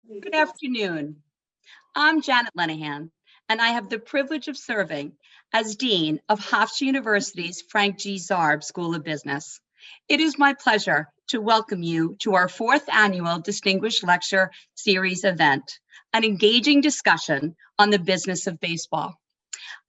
Good afternoon. I'm Janet Lenahan, and I have the privilege of serving as Dean of Hofstra University's Frank G. Zarb School of Business. It is my pleasure to welcome you to our fourth annual Distinguished Lecture Series event, an engaging discussion on the business of baseball.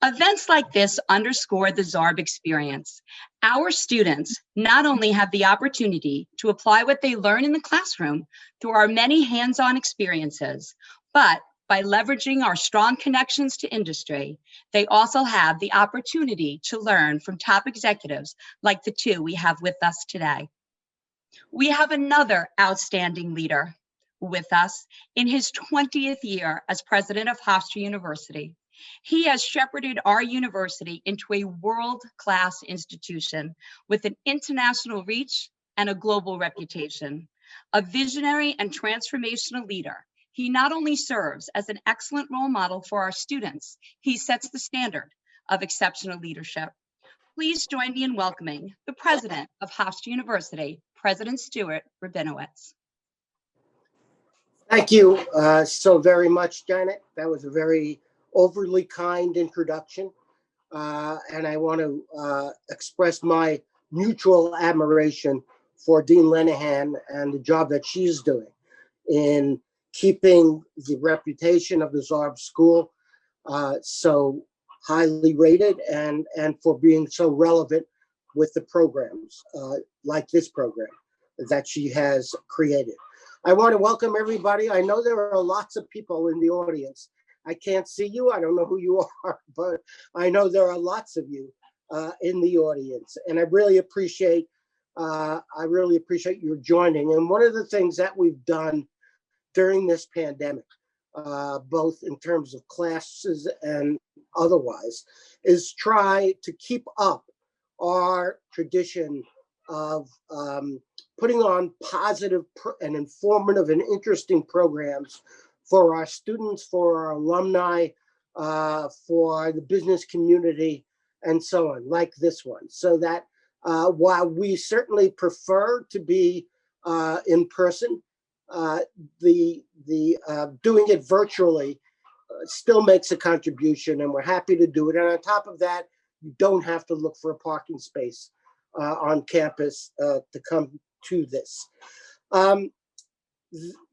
Events like this underscore the Zarb experience. Our students not only have the opportunity to apply what they learn in the classroom through our many hands-on experiences, but by leveraging our strong connections to industry, they also have the opportunity to learn from top executives like the two we have with us today. We have another outstanding leader with us in his 20th year as president of Hofstra University. He has shepherded our university into a world-class institution with an international reach and a global reputation. A visionary and transformational leader, he not only serves as an excellent role model for our students, he sets the standard of exceptional leadership. Please join me in welcoming the president of Hofstra University, President Stuart Rabinowitz. Thank you so very much, Janet. That was a very overly kind introduction. And I want to express my mutual admiration for Dean Lenahan and the job that she's doing in keeping the reputation of the Zarb School so highly rated and for being so relevant with the programs like this program that she has created. I want to welcome everybody. I know there are lots of people in the audience. I can't see you. I don't know who you are, but I know there are lots of you in the audience, and I really appreciate your joining. And one of the things that we've done during this pandemic, both in terms of classes and otherwise, is try to keep up our tradition of putting on positive and informative and interesting programs for our students, for our alumni, for the business community, and so on, like this one. So that while we certainly prefer to be in person, the doing it virtually still makes a contribution, and we're happy to do it. And on top of that, you don't have to look for a parking space on campus to come to this.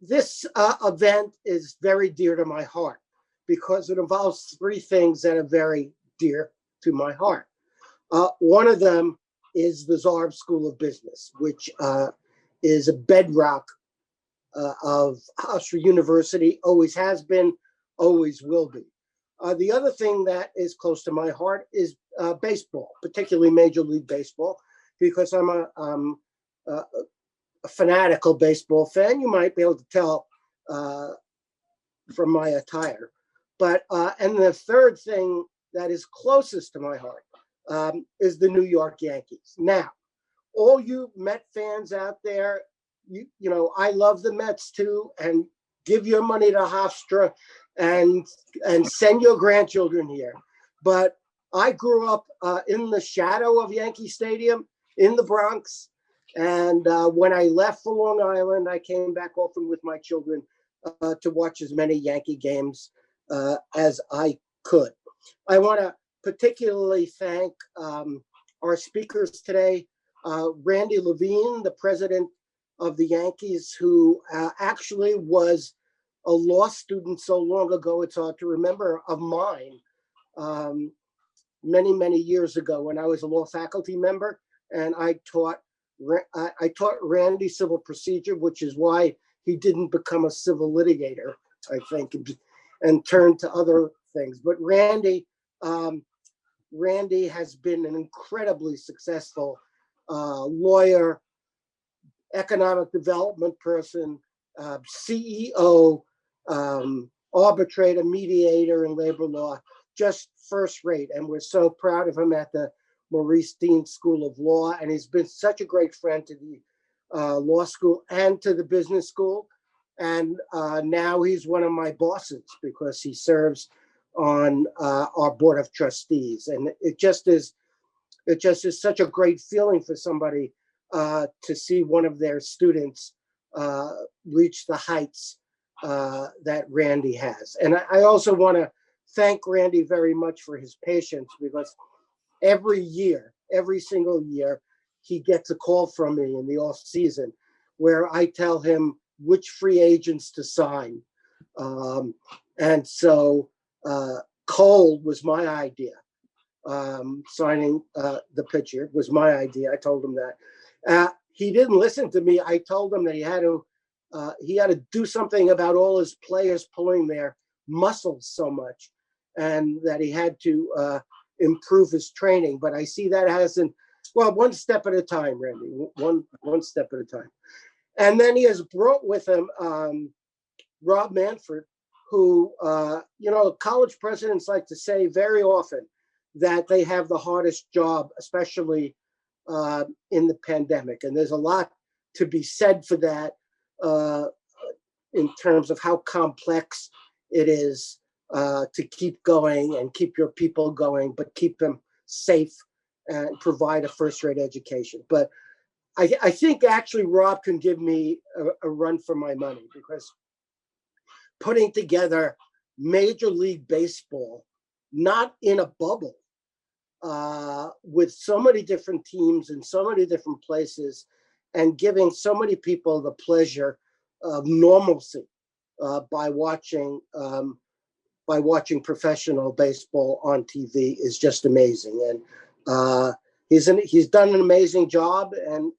This event is very dear to my heart because it involves three things that are very dear to my heart. One of them is the Zarb School of Business, which is a bedrock of Hofstra University, always has been, always will be. The other thing that is close to my heart is baseball, particularly Major League Baseball, because I'm a fanatical baseball fan. You might be able to tell from my attire. But and the third thing that is closest to my heart is the New York Yankees. Now, all you Met fans out there, you know, I love the Mets too, and give your money to Hofstra and send your grandchildren here. But I grew up in the shadow of Yankee Stadium in the Bronx. And when I left for Long Island, I came back often with my children to watch as many Yankee games as I could. I want to particularly thank our speakers today, Randy Levine, the president of the Yankees, who actually was a law student so long ago, it's hard to remember, of mine many, many years ago when I was a law faculty member, and I taught Randy civil procedure, which is why he didn't become a civil litigator, I think, and turned to other things. But Randy has been an incredibly successful lawyer, economic development person, CEO, arbitrator, mediator in labor law, just first rate. And we're so proud of him at the Maurice Dean School of Law. And he's been such a great friend to the law school and to the business school. And now he's one of my bosses because he serves on our board of trustees. And it just is such a great feeling for somebody to see one of their students reach the heights that Randy has. And I also want to thank Randy very much for his patience, because every year, every single year, he gets a call from me in the off season where I tell him which free agents to sign. And so Cole was my idea. Signing the pitcher was my idea. I told him that. He didn't listen to me. I told him that he had to do something about all his players pulling their muscles so much, and that he had to improve his training. But I see that one step at a time, Randy. One step at a time. And then he has brought with him Rob Manford, who, college presidents like to say very often that they have the hardest job, especially in the pandemic. And there's a lot to be said for that in terms of how complex it is to keep going and keep your people going, but keep them safe and provide a first-rate education. But I think actually Rob can give me a run for my money, because putting together Major League Baseball, not in a bubble, with so many different teams in so many different places, and giving so many people the pleasure of normalcy by watching professional baseball on TV is just amazing. And he's done an amazing job. And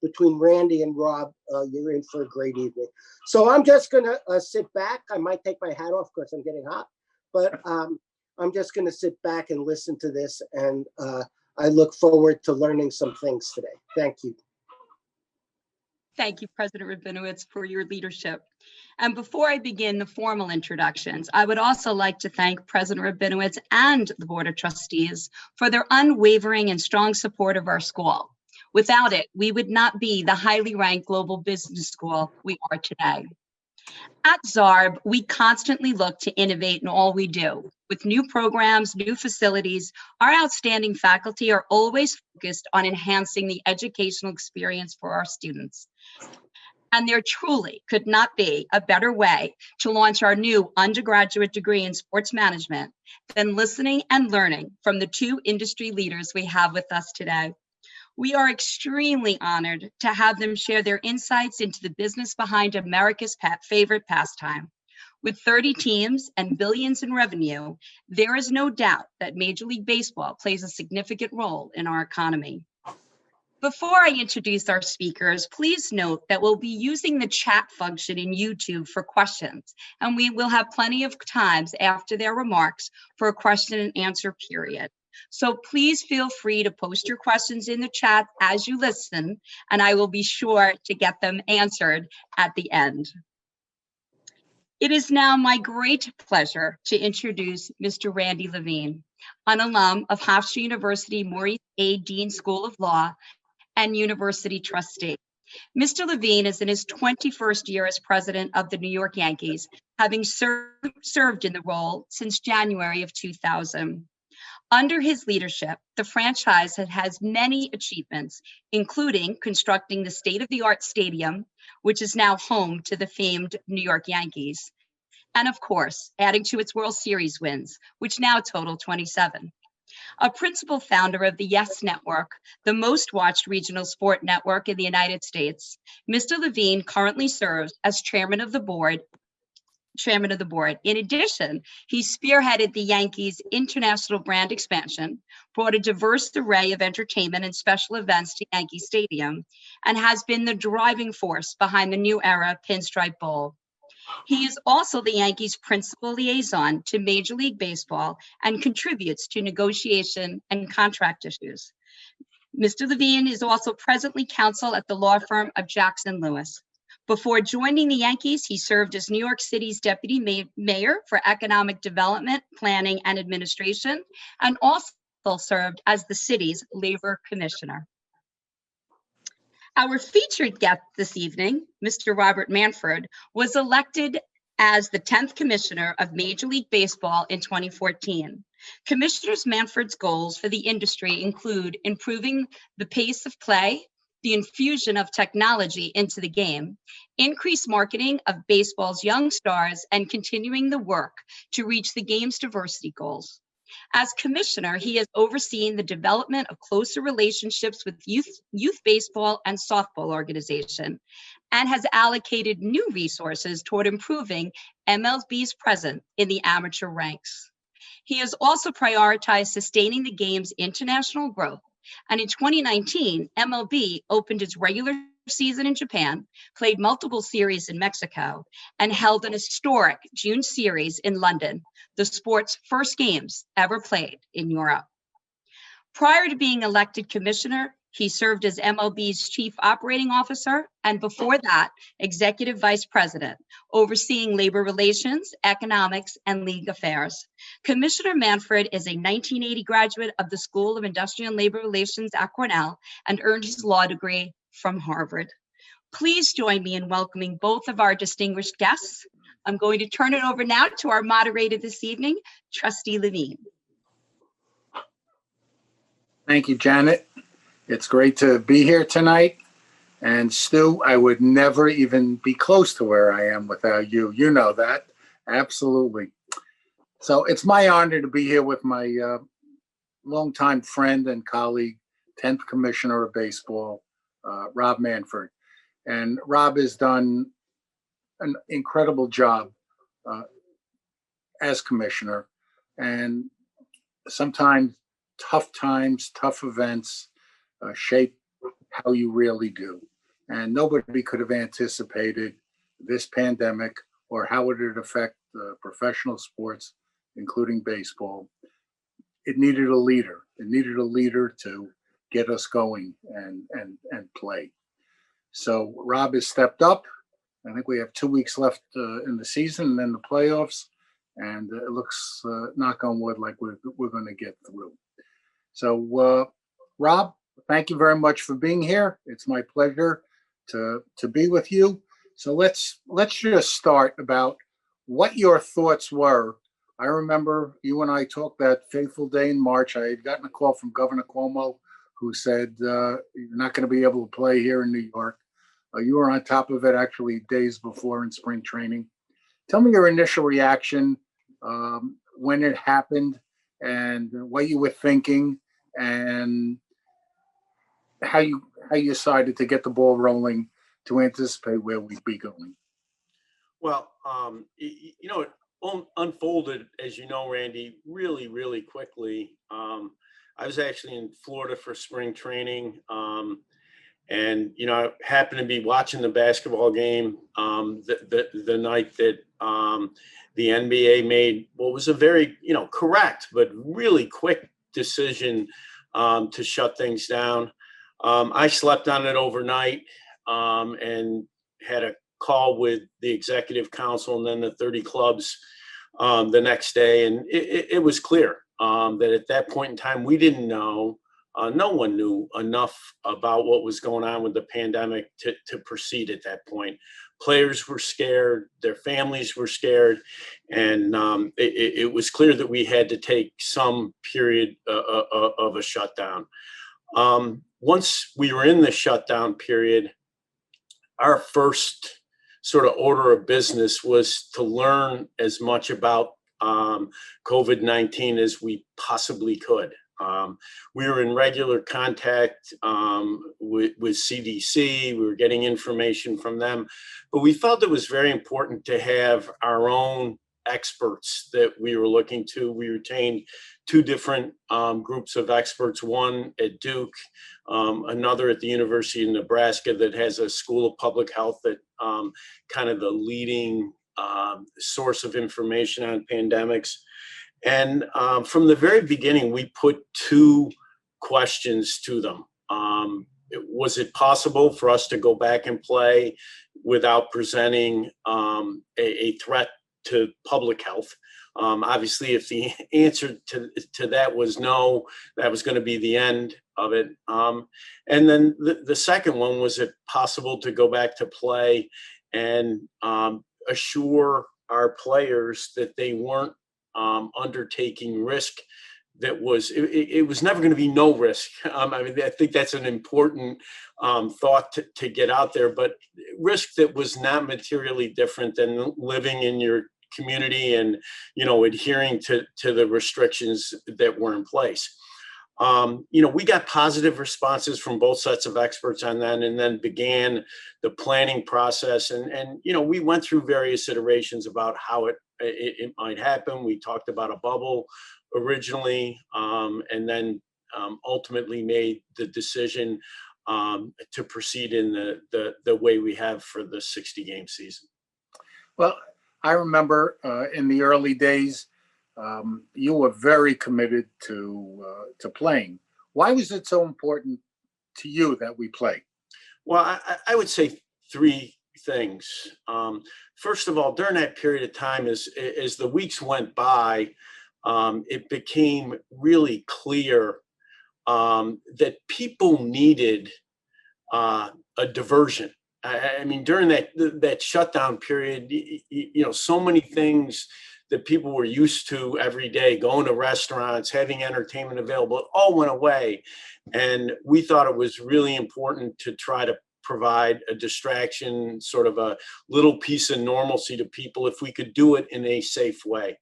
between Randy and Rob, you're in for a great evening. So I'm just gonna sit back. I might take my hat off because I'm getting hot, but I'm just gonna sit back and listen to this. And I look forward to learning some things today. Thank you. Thank you, President Rabinowitz, for your leadership. And before I begin the formal introductions, I would also like to thank President Rabinowitz and the Board of Trustees for their unwavering and strong support of our school. Without it, we would not be the highly ranked global business school we are today. At Zarb, we constantly look to innovate in all we do. With new programs, new facilities, our outstanding faculty are always focused on enhancing the educational experience for our students. And there truly could not be a better way to launch our new undergraduate degree in sports management than listening and learning from the two industry leaders we have with us today. We are extremely honored to have them share their insights into the business behind America's favorite pastime. With 30 teams and billions in revenue, there is no doubt that Major League Baseball plays a significant role in our economy. Before I introduce our speakers, please note that we'll be using the chat function in YouTube for questions, and we will have plenty of times after their remarks for a question and answer period. So please feel free to post your questions in the chat as you listen, and I will be sure to get them answered at the end. It is now my great pleasure to introduce Mr. Randy Levine, an alum of Hofstra University Maurice A. Dean School of Law and University Trustee. Mr. Levine is in his 21st year as president of the New York Yankees, having served in the role since January of 2000. Under his leadership, the franchise has many achievements, including constructing the state-of-the-art stadium, which is now home to the famed New York Yankees, and of course, adding to its World Series wins, which now total 27. A principal founder of the Yes Network, the most watched regional sport network in the United States, Mr. Levine currently serves as chairman of the board. In addition, he spearheaded the Yankees' international brand expansion, brought a diverse array of entertainment and special events to Yankee Stadium, and has been the driving force behind the new era Pinstripe Bowl. He is also the Yankees' principal liaison to Major League Baseball and contributes to negotiation and contract issues. Mr. Levine is also presently counsel at the law firm of Jackson Lewis. Before joining the Yankees, he served as New York City's deputy mayor for economic development, planning, and administration, and also served as the city's labor commissioner. Our featured guest this evening, Mr. Robert Manford, was elected as the 10th commissioner of Major League Baseball in 2014. Commissioner Manford's goals for the industry include improving the pace of play, the infusion of technology into the game, increased marketing of baseball's young stars, and continuing the work to reach the game's diversity goals. As commissioner, he has overseen the development of closer relationships with youth baseball and softball organization, and has allocated new resources toward improving MLB's presence in the amateur ranks. He has also prioritized sustaining the game's international growth. And in 2019, MLB opened its regular season in Japan, played multiple series in Mexico, and held an historic June series in London, the sport's first games ever played in Europe. Prior to being elected commissioner, he served as MLB's chief operating officer, and before that, executive vice president, overseeing labor relations, economics, and league affairs. Commissioner Manfred is a 1980 graduate of the School of Industrial and Labor Relations at Cornell and earned his law degree from Harvard. Please join me in welcoming both of our distinguished guests. I'm going to turn it over now to our moderator this evening, Trustee Levine. Thank you, Janet. It's great to be here tonight. And Stu, I would never even be close to where I am without you. You know that. Absolutely. So it's my honor to be here with my longtime friend and colleague, 10th Commissioner of Baseball, Rob Manford. And Rob has done an incredible job as commissioner. And sometimes tough times, tough events shape how you really do. And nobody could have anticipated this pandemic or how it would affect professional sports, including baseball. It needed a leader. It needed a leader to get us going and play. So Rob has stepped up. I think we have 2 weeks left in the season and then the playoffs. And it looks, knock on wood, like we're going to get through. So, Rob, thank you very much for being here. It's my pleasure to be with you. So let's just start about what your thoughts were. I remember you and I talked that fateful day in March. I had gotten a call from Governor Cuomo, who said, you're not going to be able to play here in New York. You were on top of it actually days before in spring training. Tell me your initial reaction when it happened and what you were thinking and how you decided to get the ball rolling to anticipate where we'd be going. Well, it unfolded, as you know, Randy, really, really quickly. I was actually in Florida for spring training. And, I happened to be watching the basketball game the night that the NBA made what was a very, correct, but really quick decision to shut things down. I slept on it overnight and had a call with the executive council and then the 30 clubs the next day. And it was clear that at that point in time, we didn't know. No one knew enough about what was going on with the pandemic to proceed at that point. Players were scared, their families were scared, and it was clear that we had to take some period of a shutdown. Once we were in the shutdown period, our first sort of order of business was to learn as much about COVID-19 as we possibly could. We were in regular contact with CDC. We were getting information from them, but we felt it was very important to have our own experts that we were looking to. We retained two different groups of experts, one at Duke, another at the University of Nebraska that has a school of public health that kind of the leading source of information on pandemics. And from the very beginning, we put two questions to them. Was it possible for us to go back and play without presenting a threat to public health? Obviously, if the answer to that was no, that was going to be the end of it. And then the second one, was it possible to go back to play and assure our players that they weren't undertaking risk that was, it was never going to be no risk. I mean, I think that's an important thought to get out there, but risk that was not materially different than living in your community and, adhering to the restrictions that were in place. We got positive responses from both sets of experts on that, and then began the planning process. And we went through various iterations about how it might happen. We talked about a bubble originally, and then ultimately made the decision to proceed in the way we have for the 60-game season. Well, I remember in the early days, you were very committed to playing. Why was it so important to you that we play? Well, I would say three things. First of all, during that period of time, as the weeks went by, it became really clear that people needed a diversion. I mean, during that shutdown period, so many things that people were used to every day, going to restaurants, having entertainment available, it all went away. And we thought it was really important to try to provide a distraction, sort of a little piece of normalcy to people if we could do it in a safe way.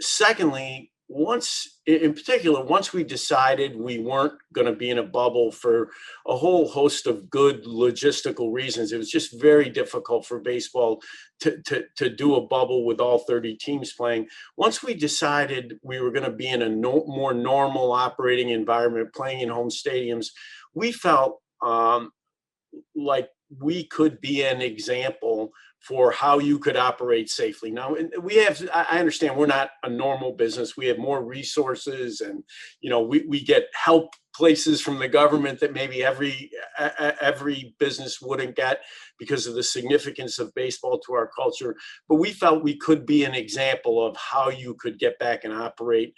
Secondly, once we decided we weren't going to be in a bubble for a whole host of good logistical reasons, it was just very difficult for baseball to do a bubble with all 30 teams playing. Once we decided we were going to be in a more normal operating environment, playing in home stadiums, we felt like we could be an example for how you could operate safely. Now, I understand we're not a normal business. We have more resources, and, we get help places from the government that maybe every business wouldn't get because of the significance of baseball to our culture. But we felt we could be an example of how you could get back and operate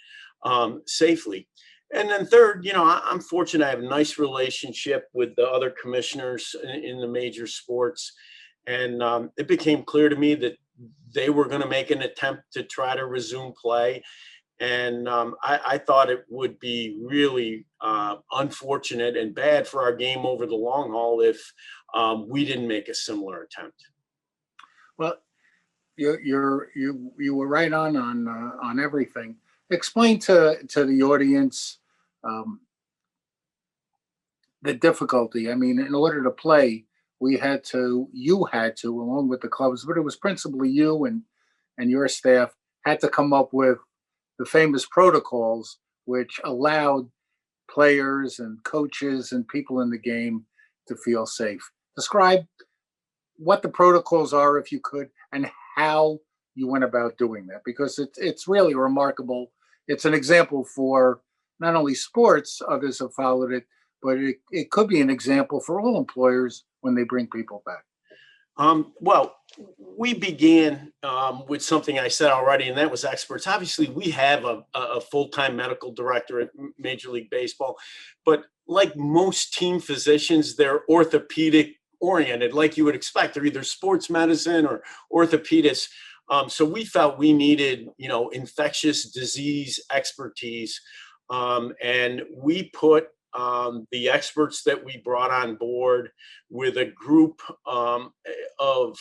safely. And then third, I'm fortunate I have a nice relationship with the other commissioners in the major sports. And it became clear to me that they were going to make an attempt to try to resume play. And I thought it would be really unfortunate and bad for our game over the long haul if we didn't make a similar attempt. Well, you were right on everything. Explain to the audience the difficulty. I mean, in order to play, you had to, along with the clubs, but it was principally you and your staff had to come up with the famous protocols, which allowed players and coaches and people in the game to feel safe. Describe what the protocols are, if you could, and how you went about doing that, because it's really remarkable. It's an example for not only sports, others have followed it, but it could be an example for all employers when they bring people back. Well, we began with something I said already, and that was experts. Obviously, we have a full-time medical director at Major League Baseball, but like most team physicians, they're orthopedic oriented, like you would expect. They're either sports medicine or orthopedists. So we felt we needed, infectious disease expertise, and we put the experts that we brought on board with a group of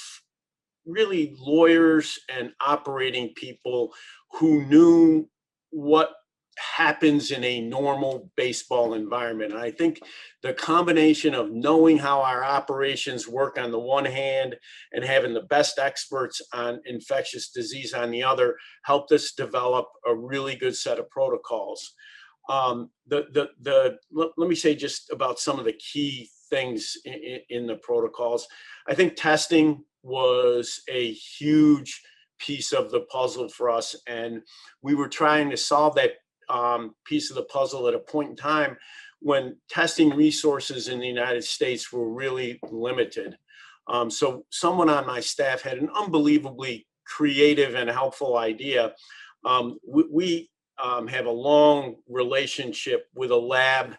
really lawyers and operating people who knew what happens in a normal baseball environment. And I think the combination of knowing how our operations work on the one hand and having the best experts on infectious disease on the other helped us develop a really good set of protocols. Let me say just about some of the key things in the protocols. I think testing was a huge piece of the puzzle for us, and we were trying to solve that piece of the puzzle at a point in time when testing resources in the United States were really limited. So someone on my staff had an unbelievably creative and helpful idea. We have a long relationship with a lab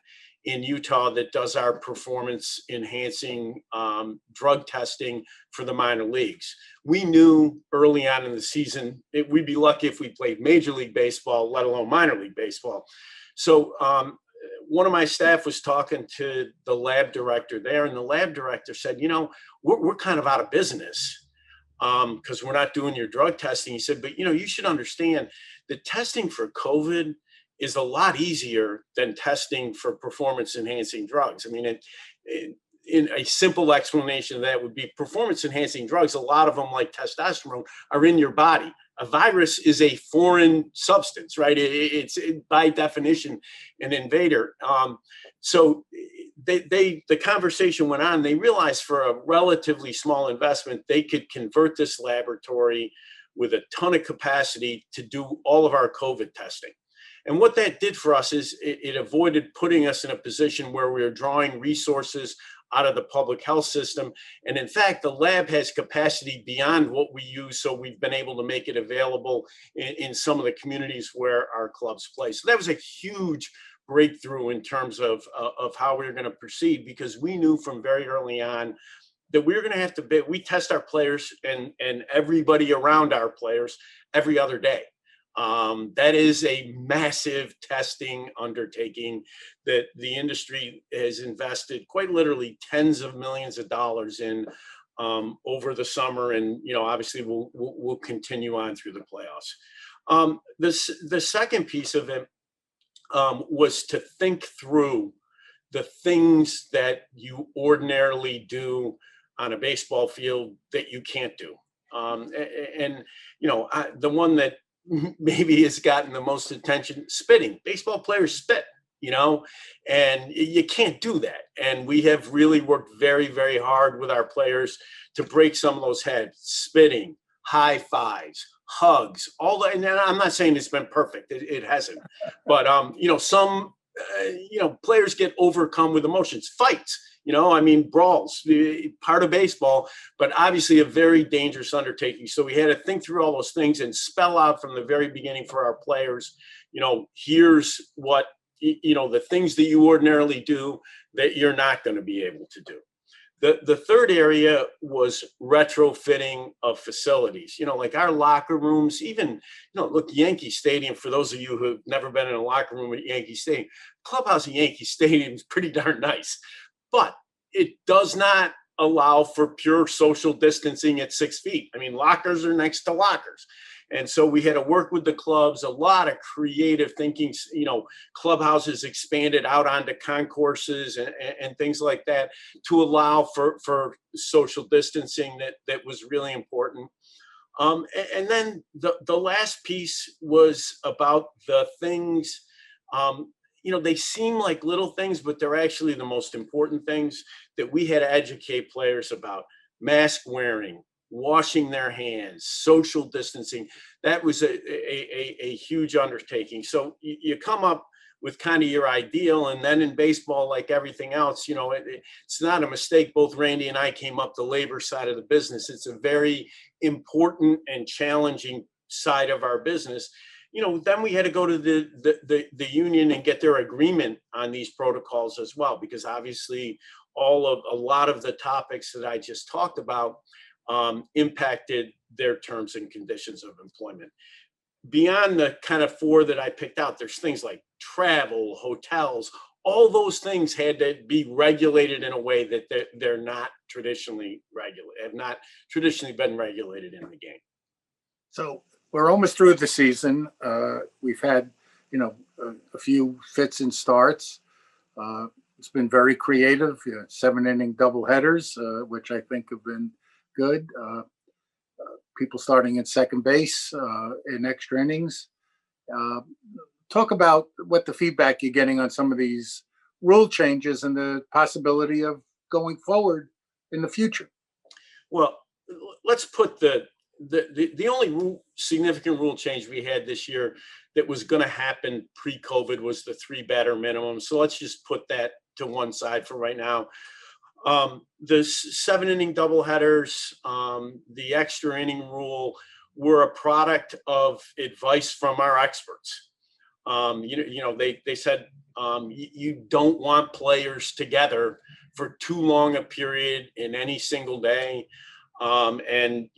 in Utah that does our performance enhancing drug testing for the minor leagues. We knew early on in the season, we'd be lucky if we played Major League Baseball, let alone minor league baseball. So one of my staff was talking to the lab director there, and the lab director said, you know, we're kind of out of business because we're not doing your drug testing. He said, but you know, you should understand that testing for COVID is a lot easier than testing for performance enhancing drugs. I mean, in a simple explanation of that would be performance enhancing drugs, a lot of them like testosterone are in your body. A virus is a foreign substance, right? It's by definition an invader. So the conversation went on. They realized for a relatively small investment, they could convert this laboratory with a ton of capacity to do all of our COVID testing. And what that did for us is it avoided putting us in a position where we were drawing resources out of the public health system. And in fact, the lab has capacity beyond what we use. So we've been able to make it available in some of the communities where our clubs play. So that was a huge breakthrough in terms of how we were going to proceed, because we knew from very early on that we were going to have to we test our players and everybody around our players every other day. That is a massive testing undertaking that the industry has invested quite literally tens of millions of dollars in over the summer, and you know, obviously we'll continue on through the playoffs. The second piece of it was to think through the things that you ordinarily do on a baseball field that you can't do, and you know, the one that maybe has gotten the most attention, spitting. Baseball players spit, you know, and you can't do that. And we have really worked very, very hard with our players to break some of those heads. Spitting, high fives, hugs, all that. And I'm not saying it's been perfect. It hasn't. But, you know, some, you know, players get overcome with emotions. Fights, you know, I mean, brawls, part of baseball, but obviously a very dangerous undertaking. So we had to think through all those things and spell out from the very beginning for our players, you know, here's what, you know, the things that you ordinarily do that you're not going to be able to do. The third area was retrofitting of facilities, you know, like our locker rooms, even, you know, look, Yankee Stadium, for those of you who've never been in a locker room at Yankee Stadium, clubhouse at Yankee Stadium is pretty darn nice. But it does not allow for pure social distancing at 6 feet. I mean, lockers are next to lockers. And so we had to work with the clubs, a lot of creative thinking, you know, clubhouses expanded out onto concourses and things like that to allow for social distancing that was really important. And then the last piece was about the things, you know, they seem like little things, but they're actually the most important things that we had to educate players about. Mask wearing, washing their hands, social distancing. That was a huge undertaking. So you come up with kind of your ideal, and then in baseball, like everything else, you know, it's not a mistake. Both Randy and I came up the labor side of the business. It's a very important and challenging side of our business. You know, then we had to go to the union and get their agreement on these protocols as well, because obviously a lot of the topics that I just talked about impacted their terms and conditions of employment. Beyond the kind of four that I picked out, there's things like travel, hotels, all those things had to be regulated in a way that they're not traditionally regulated, have not traditionally been regulated in the game. So we're almost through the season. We've had, you know, a few fits and starts. It's been very creative. 7-inning doubleheaders, which I think have been good. People starting at second base in extra innings. Talk about what the feedback you're getting on some of these rule changes and the possibility of going forward in the future. Well, let's put the only significant rule change we had this year that was going to happen pre-COVID was the 3-batter minimum. So let's just put that to one side for right now. The 7-inning doubleheaders, the extra inning rule were a product of advice from our experts. They said you don't want players together for too long a period in any single day. And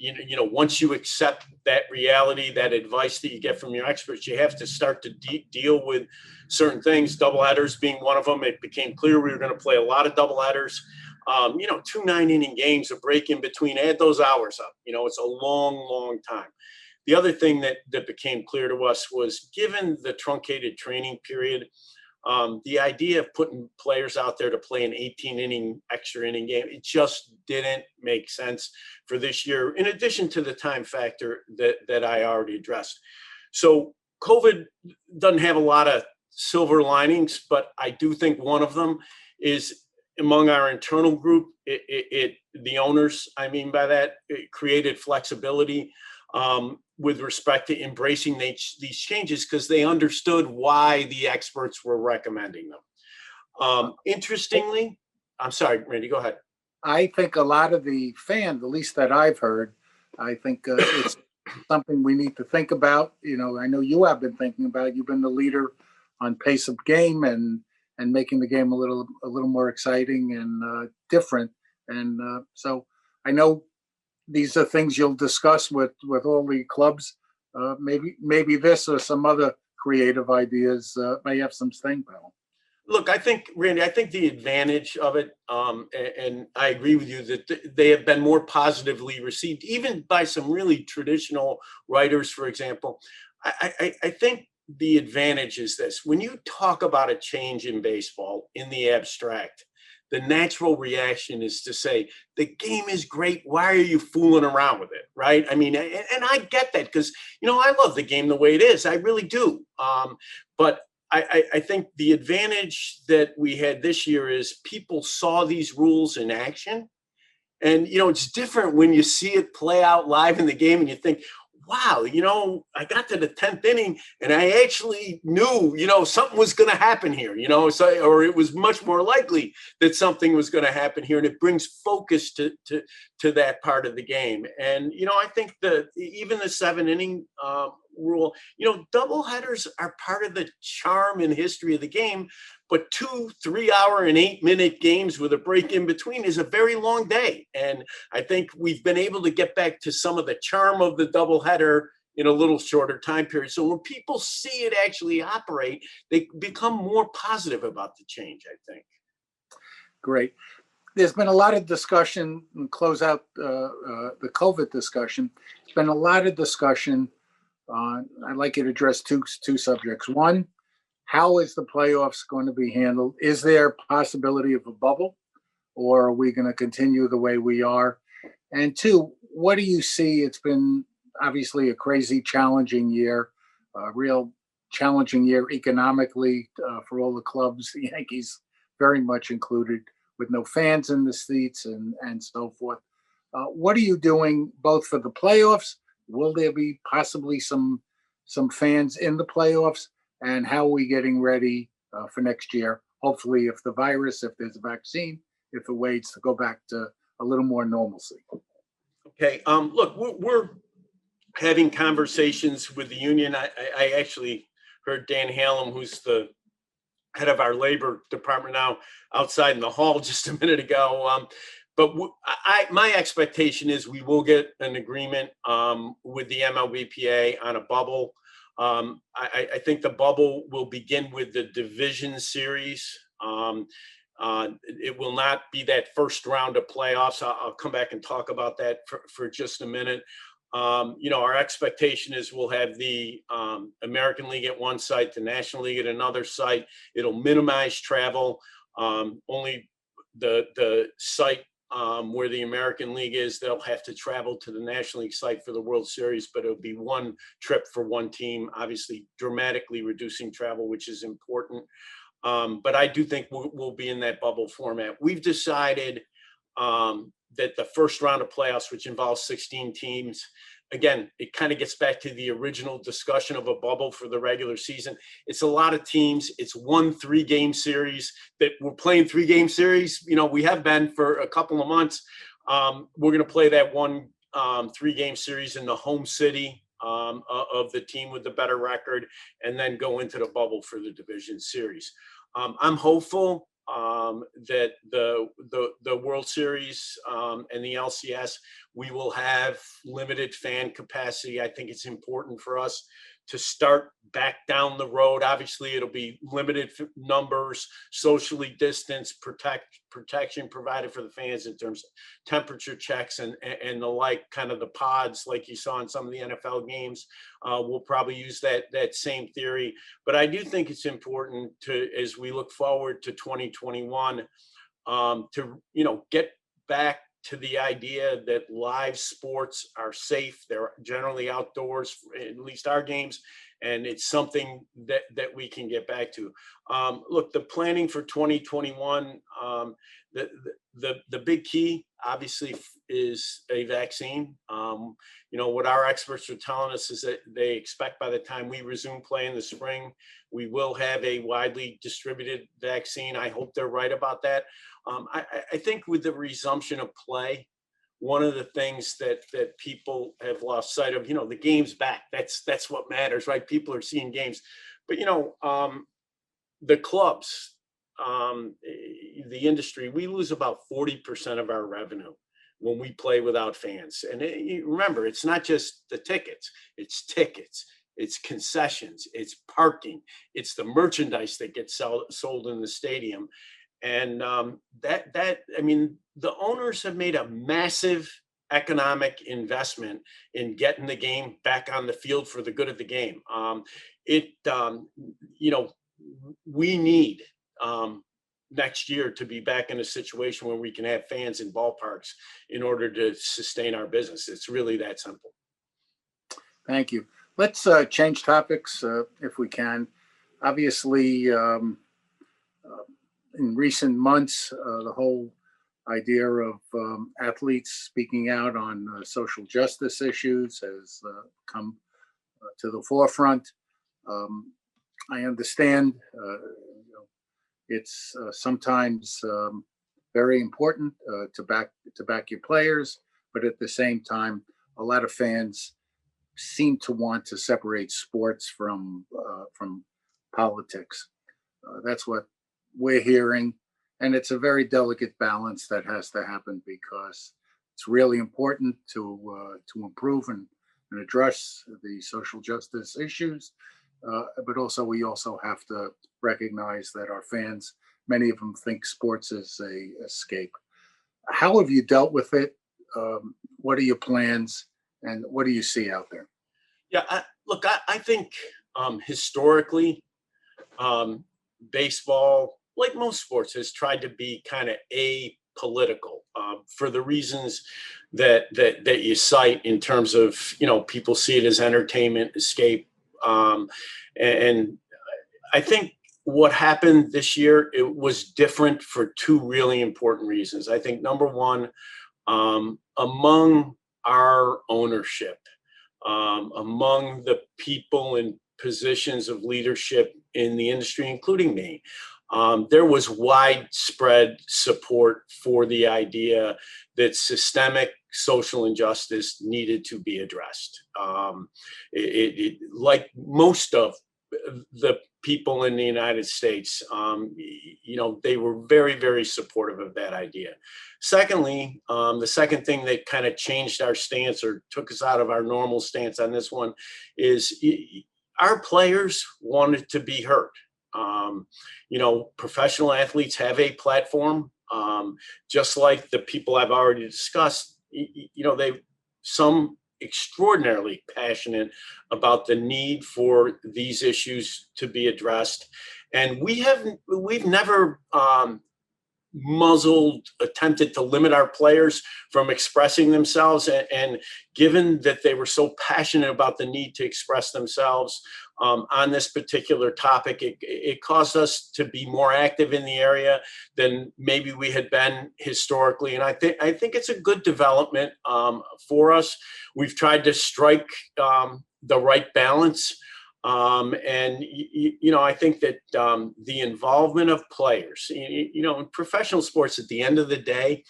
once you accept that reality, that advice that you get from your experts, you have to start to deal with certain things. Doubleheaders being one of them. It became clear we were going to play a lot of doubleheaders. 2 9-inning games, a break in between. Add those hours up. It's a long, long time. The other thing that became clear to us was, given the truncated training period, the idea of putting players out there to play an 18-inning extra inning game, it just didn't make sense for this year, in addition to the time factor that I already addressed. So COVID doesn't have a lot of silver linings, but I do think one of them is, among our internal group, the owners, I mean by that, it created flexibility with respect to embracing these changes, because they understood why the experts were recommending them. Interestingly, I'm sorry, Randy, go ahead. I think a lot of the fans, at least that I've heard, I think it's something we need to think about. I know you have been thinking about it. You've been the leader on pace of game and making the game a little more exciting and different. And so I know these are things you'll discuss with all the clubs. Maybe this or some other creative ideas may have some staying power. Look, Randy, I think the advantage of it, and I agree with you that they have been more positively received, even by some really traditional writers, for example. I think the advantage is this: when you talk about a change in baseball in the abstract, the natural reaction is to say, the game is great. Why are you fooling around with it? Right? I mean, and I get that, because, I love the game the way it is. I really do. But I think the advantage that we had this year is people saw these rules in action. And, it's different when you see it play out live in the game and you think, wow, I got to the 10th inning and I actually knew, something was going to happen here, or it was much more likely that something was going to happen here. And it brings focus to that part of the game. And, I think even the 7-inning rule, doubleheaders are part of the charm and history of the game. But 2 3-hour and 8-minute games with a break in between is a very long day. And I think we've been able to get back to some of the charm of the doubleheader in a little shorter time period. So when people see it actually operate, they become more positive about the change, I think. Great. There's been a lot of discussion, and close out the COVID discussion. There's been a lot of discussion. I'd like you to address two subjects. One, how is the playoffs going to be handled? Is there a possibility of a bubble, or are we going to continue the way we are? And two, what do you see? It's been obviously a crazy, challenging year, a real challenging year economically for all the clubs, the Yankees very much included, with no fans in the seats and so forth. What are you doing both for the playoffs? Will there be possibly some fans in the playoffs? And how are we getting ready for next year? Hopefully, if there's a vaccine, if it waits, to go back to a little more normalcy. Okay. Look, we're having conversations with the union. I actually heard Dan Hallam, who's the head of our labor department now, outside in the hall just a minute ago. But my expectation is we will get an agreement with the MLBPA on a bubble. I think the bubble will begin with the division series. It will not be that first round of playoffs. I'll come back and talk about that for just a minute. Our expectation is we'll have the American League at one site, the National League at another site. It'll minimize travel. Only the site where the American League is, they'll have to travel to the National League site for the World Series, but it'll be one trip for one team, obviously dramatically reducing travel, which is important. But I do think we'll be in that bubble format. We've decided that the first round of playoffs, which involves 16 teams, again, it kind of gets back to the original discussion of a bubble for the regular season. It's a lot of teams. It's 1 3-game series that we're playing 3-game series. We have been for a couple of months. We're going to play that 1 3-game series in the home city of the team with the better record, and then go into the bubble for the division series. I'm hopeful that the World Series and the LCS, we will have limited fan capacity. I think it's important for us to start back down the road. Obviously, it'll be limited numbers, socially distanced, protection provided for the fans in terms of temperature checks and the like, kind of the pods like you saw in some of the NFL games. We'll probably use that same theory. But I do think it's important to, as we look forward to 2021, to, get back to the idea that live sports are safe. They're generally outdoors, at least our games, and it's something that we can get back to. Look, the planning for 2021, the big key, obviously, is a vaccine. What our experts are telling us is that they expect by the time we resume play in the spring, we will have a widely distributed vaccine. I hope they're right about that. I think with the resumption of play, one of the things that people have lost sight of, the game's back. That's what matters, right? People are seeing games. But, the clubs, the industry, we lose about 40% of our revenue when we play without fans. And remember, it's not just the tickets, it's concessions, it's parking, it's the merchandise that gets sold in the stadium. And the owners have made a massive economic investment in getting the game back on the field for the good of the game. We need next year to be back in a situation where we can have fans in ballparks in order to sustain our business. It's really that simple. Thank you. Let's change topics if we can. Obviously, in recent months, the whole idea of athletes speaking out on social justice issues has come to the forefront. I understand it's sometimes very important to back your players, but at the same time, a lot of fans seem to want to separate sports from politics. That's what we're hearing, and it's a very delicate balance that has to happen, because it's really important to improve and address the social justice issues, but also we also have to recognize that our fans, many of them, think sports is a escape. How have you dealt with it? What are your plans, and what do you see out there? Yeah, I think historically, baseball, like most sports, has tried to be kind of apolitical for the reasons that you cite, in terms of, people see it as entertainment, escape. And I think what happened this year, it was different for two really important reasons. I think number one, among our ownership, among the people in positions of leadership in the industry, including me, there was widespread support for the idea that systemic social injustice needed to be addressed. Like most of the people in the United States, they were very, very supportive of that idea. Secondly, the second thing that kind of changed our stance, or took us out of our normal stance on this one, is our players wanted to be heard. Professional athletes have a platform, just like the people I've already discussed. Some extraordinarily passionate about the need for these issues to be addressed, and we've never attempted to limit our players from expressing themselves. And given that they were so passionate about the need to express themselves on this particular topic, it caused us to be more active in the area than maybe we had been historically. And I think it's a good development for us. We've tried to strike the right balance. I think that the involvement of players, in professional sports, at the end of the day,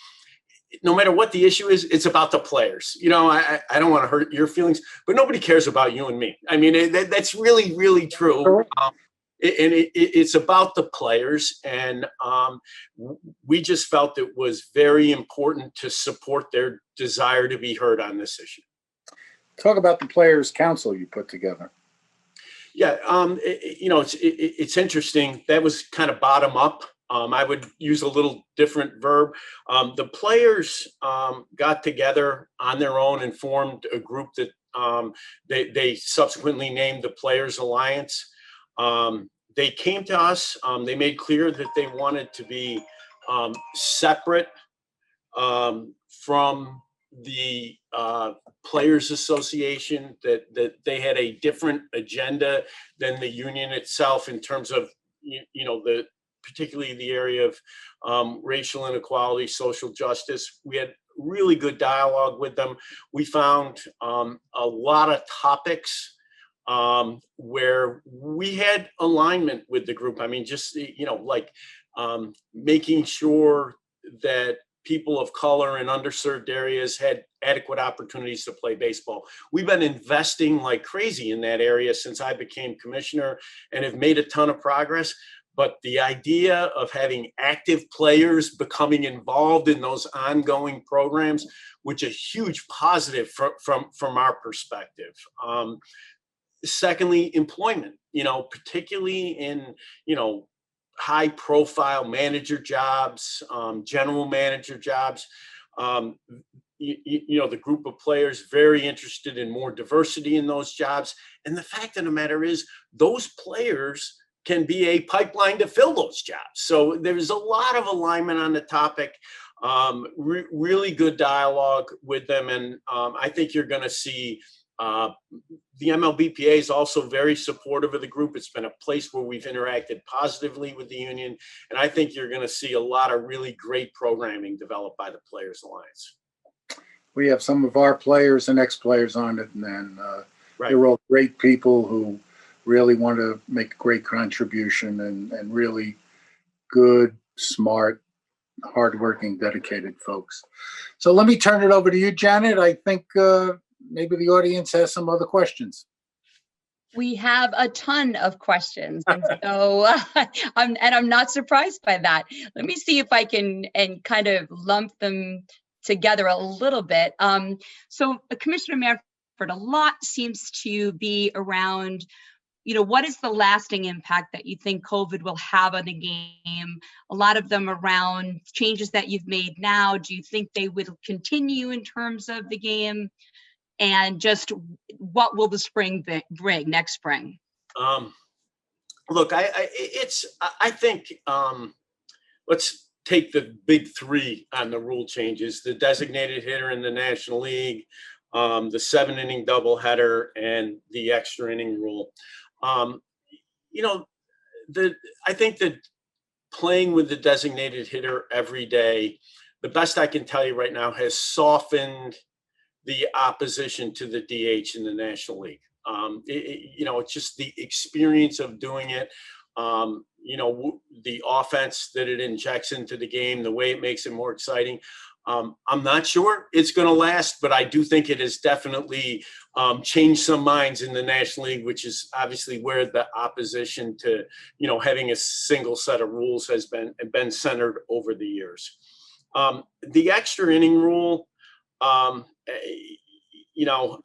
no matter what the issue is, it's about the players. You know, I don't want to hurt your feelings, but nobody cares about you and me. I mean, that's really, really true. It's about the players, and we just felt it was very important to support their desire to be heard on this issue. Talk about the Players Council you put together. Yeah, you know, it's interesting. That was kind of bottom up. I would use a little different verb. The players got together on their own and formed a group that they subsequently named the Players Alliance. They came to us. They made clear that they wanted to be separate from the Players Association, that they had a different agenda than the union itself in terms of, you know, particularly the area of racial inequality, social justice. We had really good dialogue with them. We found a lot of topics where we had alignment with the group. I mean, just, you know, like making sure that people of color in underserved areas had adequate opportunities to play baseball. We've been investing like crazy in that area since I became commissioner and have made a ton of progress. But the idea of having active players becoming involved in those ongoing programs, which is a huge positive from our perspective. Secondly, employment, you know, particularly in, you know, high profile manager jobs, general manager jobs. You know, the group of players very interested in more diversity in those jobs. And the fact of the matter is those players can be a pipeline to fill those jobs. So there's a lot of alignment on the topic, really good dialogue with them. And I think you're going to see the MLBPA is also very supportive of the group. It's been a place where we've interacted positively with the union. And I think you're going to see a lot of really great programming developed by the Players Alliance. We have some of our players and ex-players on it, and Right. they're all great people who really want to make a great contribution, and really good, smart, hardworking, dedicated folks. So let me turn it over to you, Janet. I think maybe the audience has some other questions. We have a ton of questions, and so I'm not surprised by that. Let me see if I can kind of lump them together a little bit. So Commissioner Manford, a lot seems to be around, you know, what is the lasting impact that you think COVID will have on the game? A lot of them around changes that you've made now. Do you think they will continue in terms of the game? And just what will the spring bring next spring? Look, I think let's take the big three on the rule changes: the designated hitter in the National League, the 7-inning doubleheader, and the extra inning rule. You know, I think that playing with the designated hitter every day, the best I can tell you right now, has softened the opposition to the DH in the National League. You know, it's just the experience of doing it. You know, the offense that it injects into the game, the way it makes it more exciting. I'm not sure it's going to last, but I do think it has definitely changed some minds in the National League, which is obviously where the opposition to, you know, having a single set of rules has been centered over the years. The extra inning rule, you know,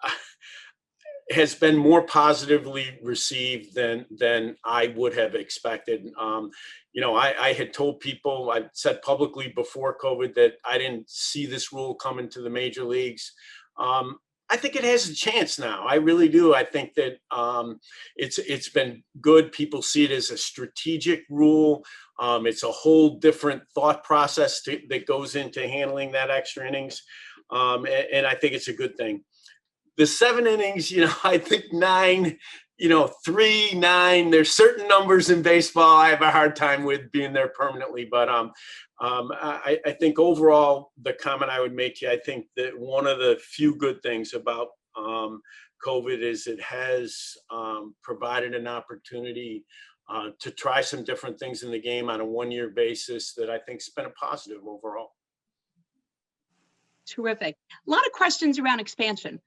has been more positively received than I would have expected. You know, I had told people, I said publicly before COVID that I didn't see this rule coming to the major leagues. I think it has a chance now. I really do. I think that it's been good. People see it as a strategic rule. It's a whole different thought process that goes into handling that extra innings. And I think it's a good thing. The 7 innings, you know, I think 9, you know, 3, 9, there's certain numbers in baseball I have a hard time with being there permanently. But I think overall, the comment I would make to you, I think that one of the few good things about COVID is it has provided an opportunity to try some different things in the game on a one-year basis that I think's been a positive overall. Terrific. A lot of questions around expansion,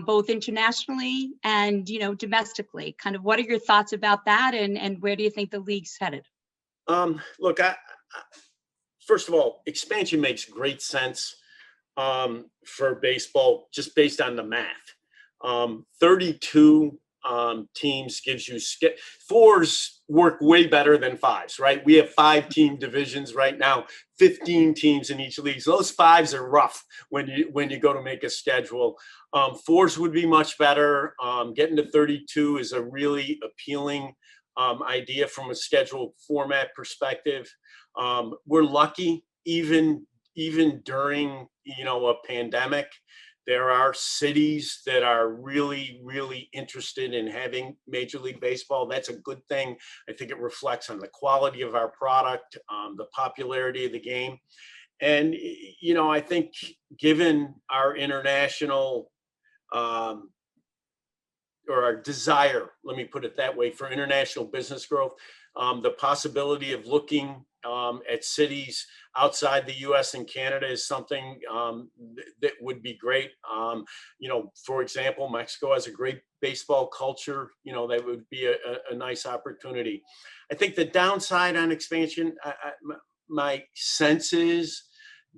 both internationally and, domestically. Kind of what are your thoughts about that, and where do you think the league's headed? Look, first of all, expansion makes great sense for baseball just based on the math. 32 teams gives you fours work way better than fives, right? We have 5-team divisions right now, 15 teams in each league. So those fives are rough when you go to make a schedule. Fours would be much better. Getting to 32 is a really appealing idea from a schedule format perspective. We're lucky, even during a pandemic, there are cities that are really, really interested in having Major League Baseball. That's a good thing. I think it reflects on the quality of our product, the popularity of the game. And, I think given our international or our desire, let me put it that way, for international business growth, the possibility of looking at cities outside the U.S. and Canada is something that would be great. For example, Mexico has a great baseball culture. That would be a nice opportunity. I think the downside on expansion, my sense is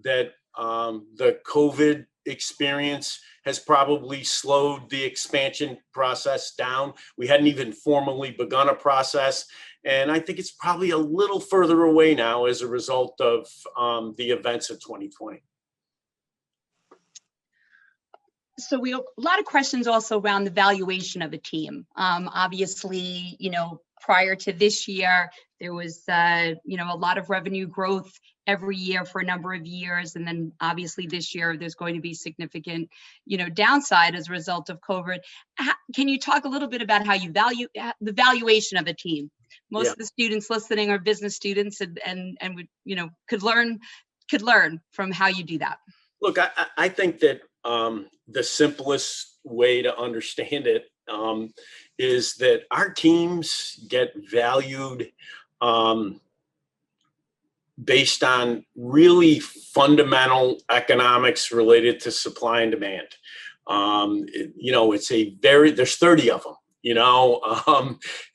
that the COVID experience has probably slowed the expansion process down. We hadn't even formally begun a process. And I think it's probably a little further away now as a result of the events of 2020. So we have a lot of questions also around the valuation of a team. Obviously, prior to this year, there was, a lot of revenue growth every year for a number of years. And then obviously this year, there's going to be significant, downside as a result of COVID. Can you talk a little bit about how you value the valuation of a team? Most of the students listening are business students and would, could learn from how you do that. Look, I think that the simplest way to understand it is that our teams get valued based on really fundamental economics related to supply and demand. There's 30 of them.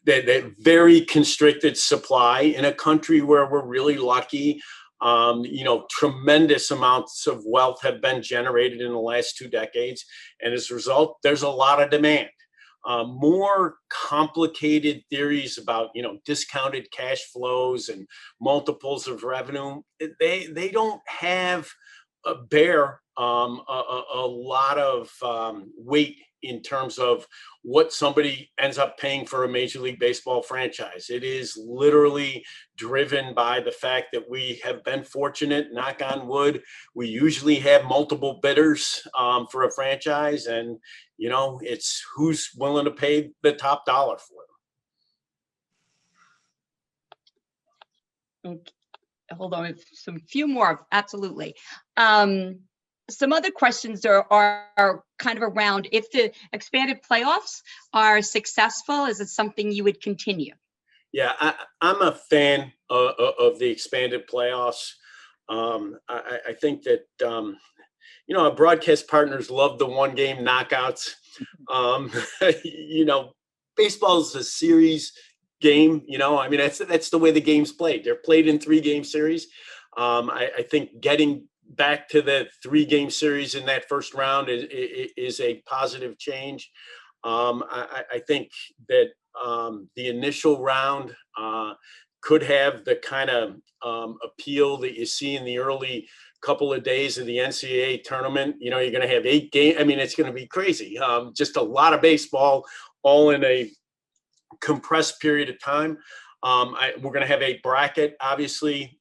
That very constricted supply in a country where we're really lucky. Tremendous amounts of wealth have been generated in the last 2 decades. And as a result, there's a lot of demand. More complicated theories about, discounted cash flows and multiples of revenue, they don't have bear a lot of weight in terms of what somebody ends up paying for a Major League Baseball franchise. It is literally driven by the fact that we have been fortunate, knock on wood. We usually have multiple bidders for a franchise, and it's who's willing to pay the top dollar for them. Okay. Hold on, some few more, absolutely. Some other questions are kind of around, if the expanded playoffs are successful, is it something you would continue? Yeah, I'm a fan of the expanded playoffs. I think that, our broadcast partners love the 1-game knockouts. Baseball is a series game. That's the way the game's played. They're played in 3-game series. I think getting back to the 3-game series in that first round is a positive change. I think that the initial round could have the kind of appeal that you see in the early couple of days of the NCAA tournament. You're going to have 8 games. It's going to be crazy. Just a lot of baseball all in a compressed period of time. We're going to have a bracket, obviously.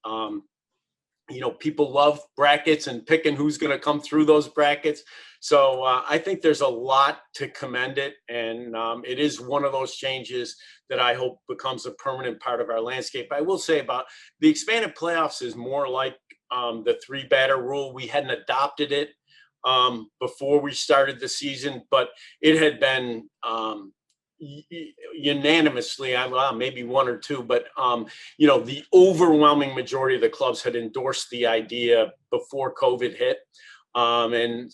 People love brackets and picking who's going to come through those brackets. So I think there's a lot to commend it. And it is one of those changes that I hope becomes a permanent part of our landscape. I will say about the expanded playoffs is more like the 3-batter rule. We hadn't adopted it before we started the season, but it had been unanimously, maybe 1 or 2, but the overwhelming majority of the clubs had endorsed the idea before COVID hit. And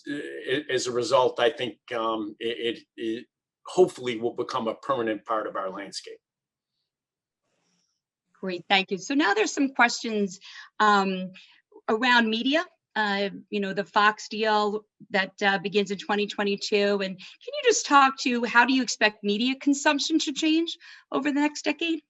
as a result, I think it hopefully will become a permanent part of our landscape. Great, thank you. So now there's some questions around media. The Fox deal that begins in 2022. And can you just talk to how do you expect media consumption to change over the next decade?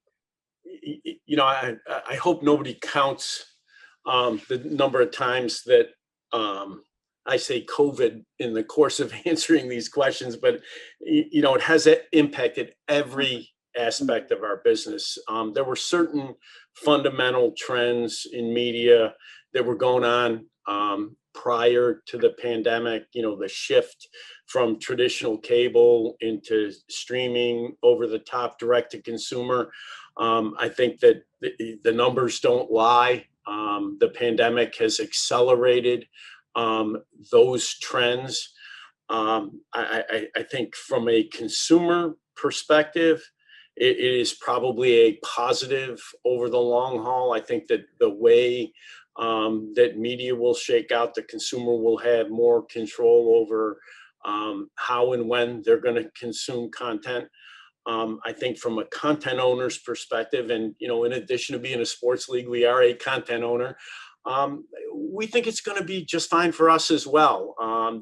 I hope nobody counts the number of times that I say COVID in the course of answering these questions, but it has impacted every aspect of our business. There were certain fundamental trends in media that were going on prior to the pandemic, the shift from traditional cable into streaming, over the top, direct to consumer. I think that the numbers don't lie. The pandemic has accelerated those trends. I think from a consumer perspective, it is probably a positive over the long haul. I think that the way that media will shake out, the consumer will have more control over how and when they're going to consume content. I think from a content owner's perspective, and in addition to being a sports league, we are a content owner. We think it's going to be just fine for us as well.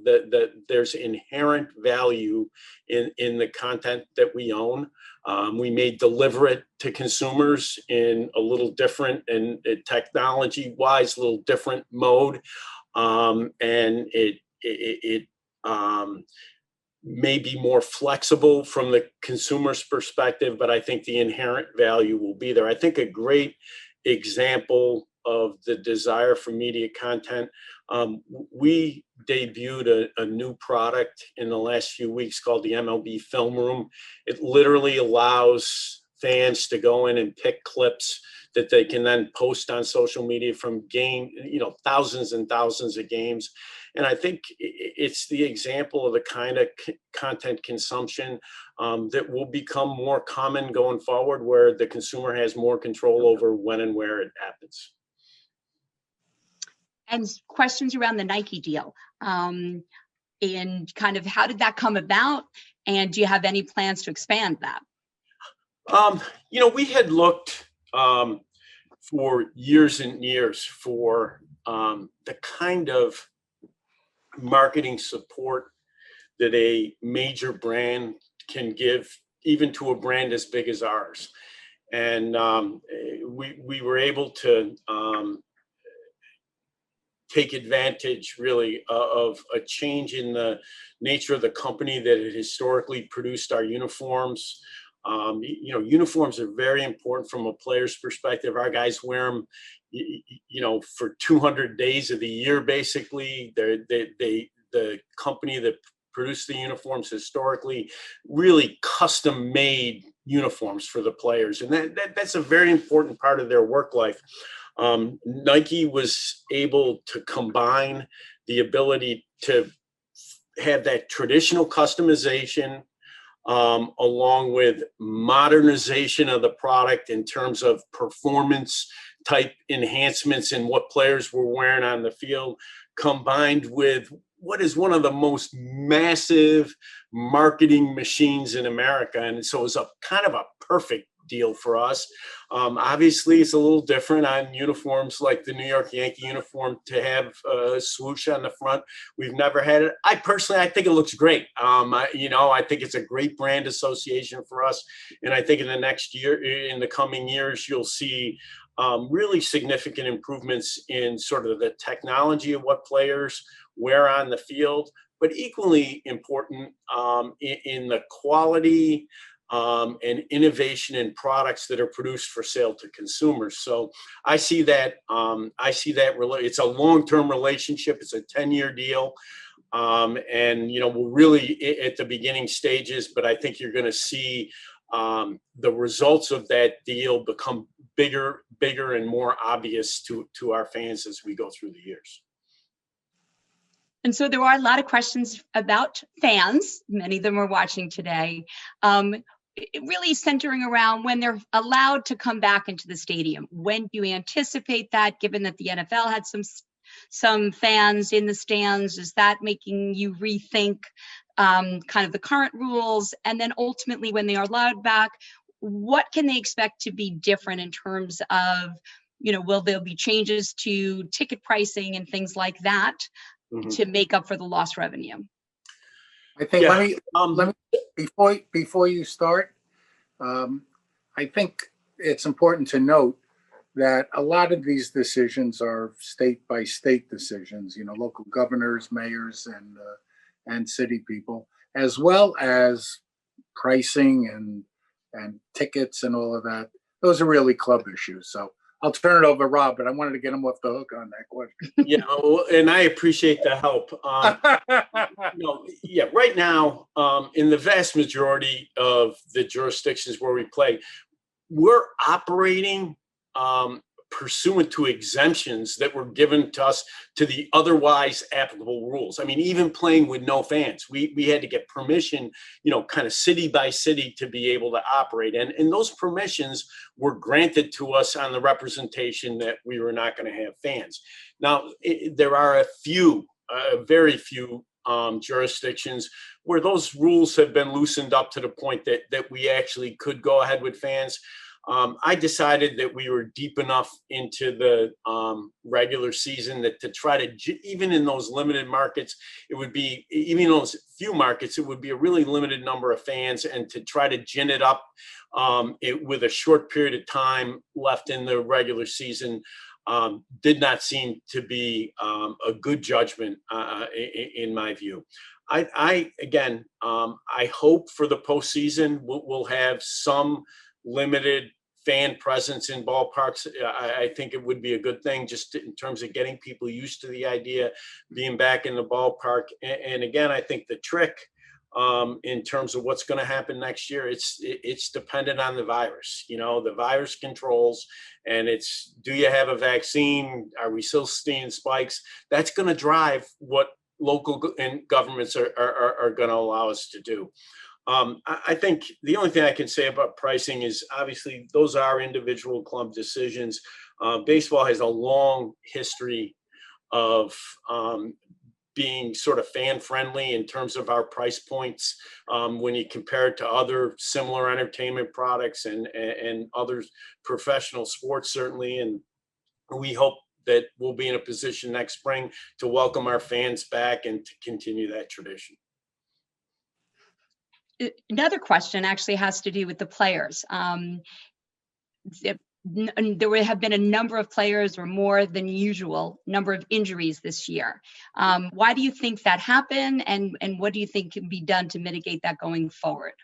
That there's inherent value in the content that we own. We may deliver it to consumers in a little different and technology-wise, a little different mode, and it may be more flexible from the consumer's perspective, but I think the inherent value will be there. I think a great example of the desire for media content, we debuted a new product in the last few weeks called the Mlb Film Room. It literally allows fans to go in and pick clips that they can then post on social media from thousands and thousands of games. And I think it's the example of the kind of content consumption that will become more common going forward, where the consumer has more control over when and where it happens. And questions around the Nike deal, and kind of how did that come about? And do you have any plans to expand that? We had looked for years and years for the kind of marketing support that a major brand can give, even to a brand as big as ours. And we were able to take advantage really of a change in the nature of the company that had historically produced our uniforms. Uniforms are very important from a player's perspective. Our guys wear them, for 200 days of the year, basically. The company that produced the uniforms historically really custom made uniforms for the players. And that's a very important part of their work life. Nike was able to combine the ability to have that traditional customization along with modernization of the product in terms of performance type enhancements in what players were wearing on the field, combined with what is one of the most massive marketing machines in America. And so it was a kind of a perfect deal for us. Obviously, it's a little different on uniforms like the New York Yankee uniform to have a swoosh on the front. We've never had it. I think it looks great. I think it's a great brand association for us. And I think in the coming years, you'll see really significant improvements in sort of the technology of what players wear on the field, but equally important in the quality and innovation in products that are produced for sale to consumers. So I see that. It's a long-term relationship. It's a 10-year deal, and we're really at the beginning stages. But I think you're going to see the results of that deal become bigger and more obvious to our fans as we go through the years. And so there are a lot of questions about fans. Many of them are watching today, really centering around when they're allowed to come back into the stadium. When do you anticipate that, given that the NFL had some some fans in the stands? Is that making you rethink kind of the current rules? And then ultimately, when they are allowed back, what can they expect to be different in terms of, will there be changes to ticket pricing and things like that to make up for the lost revenue? I think, Yeah. let me, before you start, I think it's important to note that a lot of these decisions are state by state decisions, local governors, mayors, and city people, as well as pricing and tickets and all of that. Those are really club issues. So I'll turn it over to Rob, but I wanted to get him off the hook on that question. Yeah, and I appreciate the help. Right now, in the vast majority of the jurisdictions where we play, we're operating pursuant to exemptions that were given to us to the otherwise applicable rules. I mean, even playing with no fans, we had to get permission, kind of city by city to be able to operate. And those permissions were granted to us on the representation that we were not going to have fans. Now, there are very few jurisdictions where those rules have been loosened up to the point that we actually could go ahead with fans. I decided that we were deep enough into the regular season that to try to, even in those limited markets, even in those few markets, it would be a really limited number of fans, and to try to gin it up with a short period of time left in the regular season did not seem to be a good judgment in my view. I hope for the postseason we'll have some limited fan presence in ballparks. I think it would be a good thing just in terms of getting people used to the idea, being back in the ballpark. And again, I think the trick in terms of what's going to happen next year, it's dependent on the virus. The virus controls, and it's, do you have a vaccine? Are we still seeing spikes? That's going to drive what local and governments are going to allow us to do. I think the only thing I can say about pricing is obviously those are individual club decisions. Baseball has a long history of being sort of fan friendly in terms of our price points when you compare it to other similar entertainment products and other professional sports, certainly. And we hope that we'll be in a position next spring to welcome our fans back and to continue that tradition. Another question actually has to do with the players. There have been a number of players, or more than usual number of injuries this year. Why do you think that happened, and what do you think can be done to mitigate that going forward?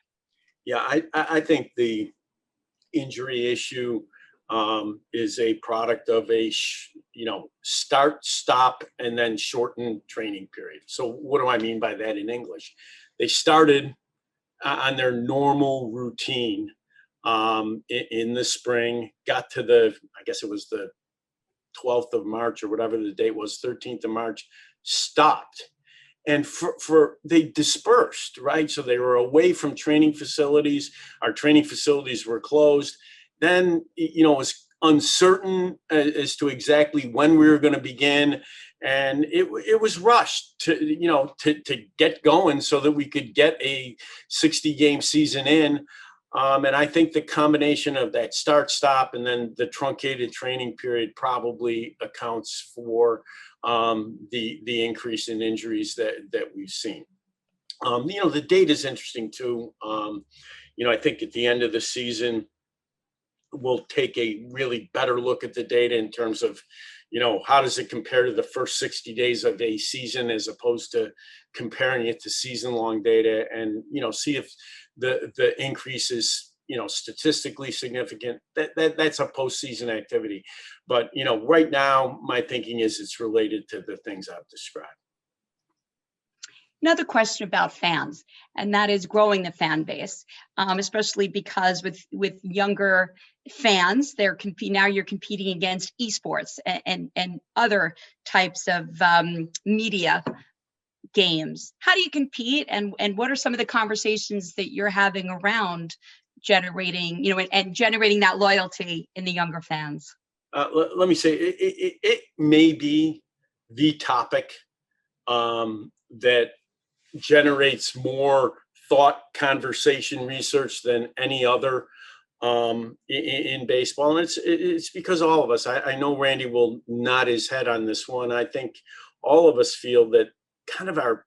Yeah, I think the injury issue is a product of a start, stop, and then shortened training period. So what do I mean by that in English? They started on their normal routine in the spring, got to I guess it was the 12th of March or whatever the date was, 13th of March, stopped. And they dispersed, right? So they were away from training facilities. Our training facilities were closed. Then, it was uncertain as to exactly when we were going to begin. And it was rushed to get going so that we could get a 60-game season in. And I think the combination of that start, stop, and then the truncated training period probably accounts for the increase in injuries that we've seen. The data is interesting too. I think at the end of the season, we'll take a really better look at the data in terms of, how does it compare to the first 60 days of a season as opposed to comparing it to season-long data, and, see if the increase is, statistically significant. That's a postseason activity. But, right now, my thinking is it's related to the things I've described. Another question about fans, and that is growing the fan base, especially because with younger fans, now you're competing against esports and other types of media games. How do you compete, and what are some of the conversations that you're having around generating, and generating that loyalty in the younger fans? Let me say, it may be the topic that generates more thought, conversation, research than any other in baseball. And it's because all of us, I know Randy will nod his head on this one. I think all of us feel that kind of our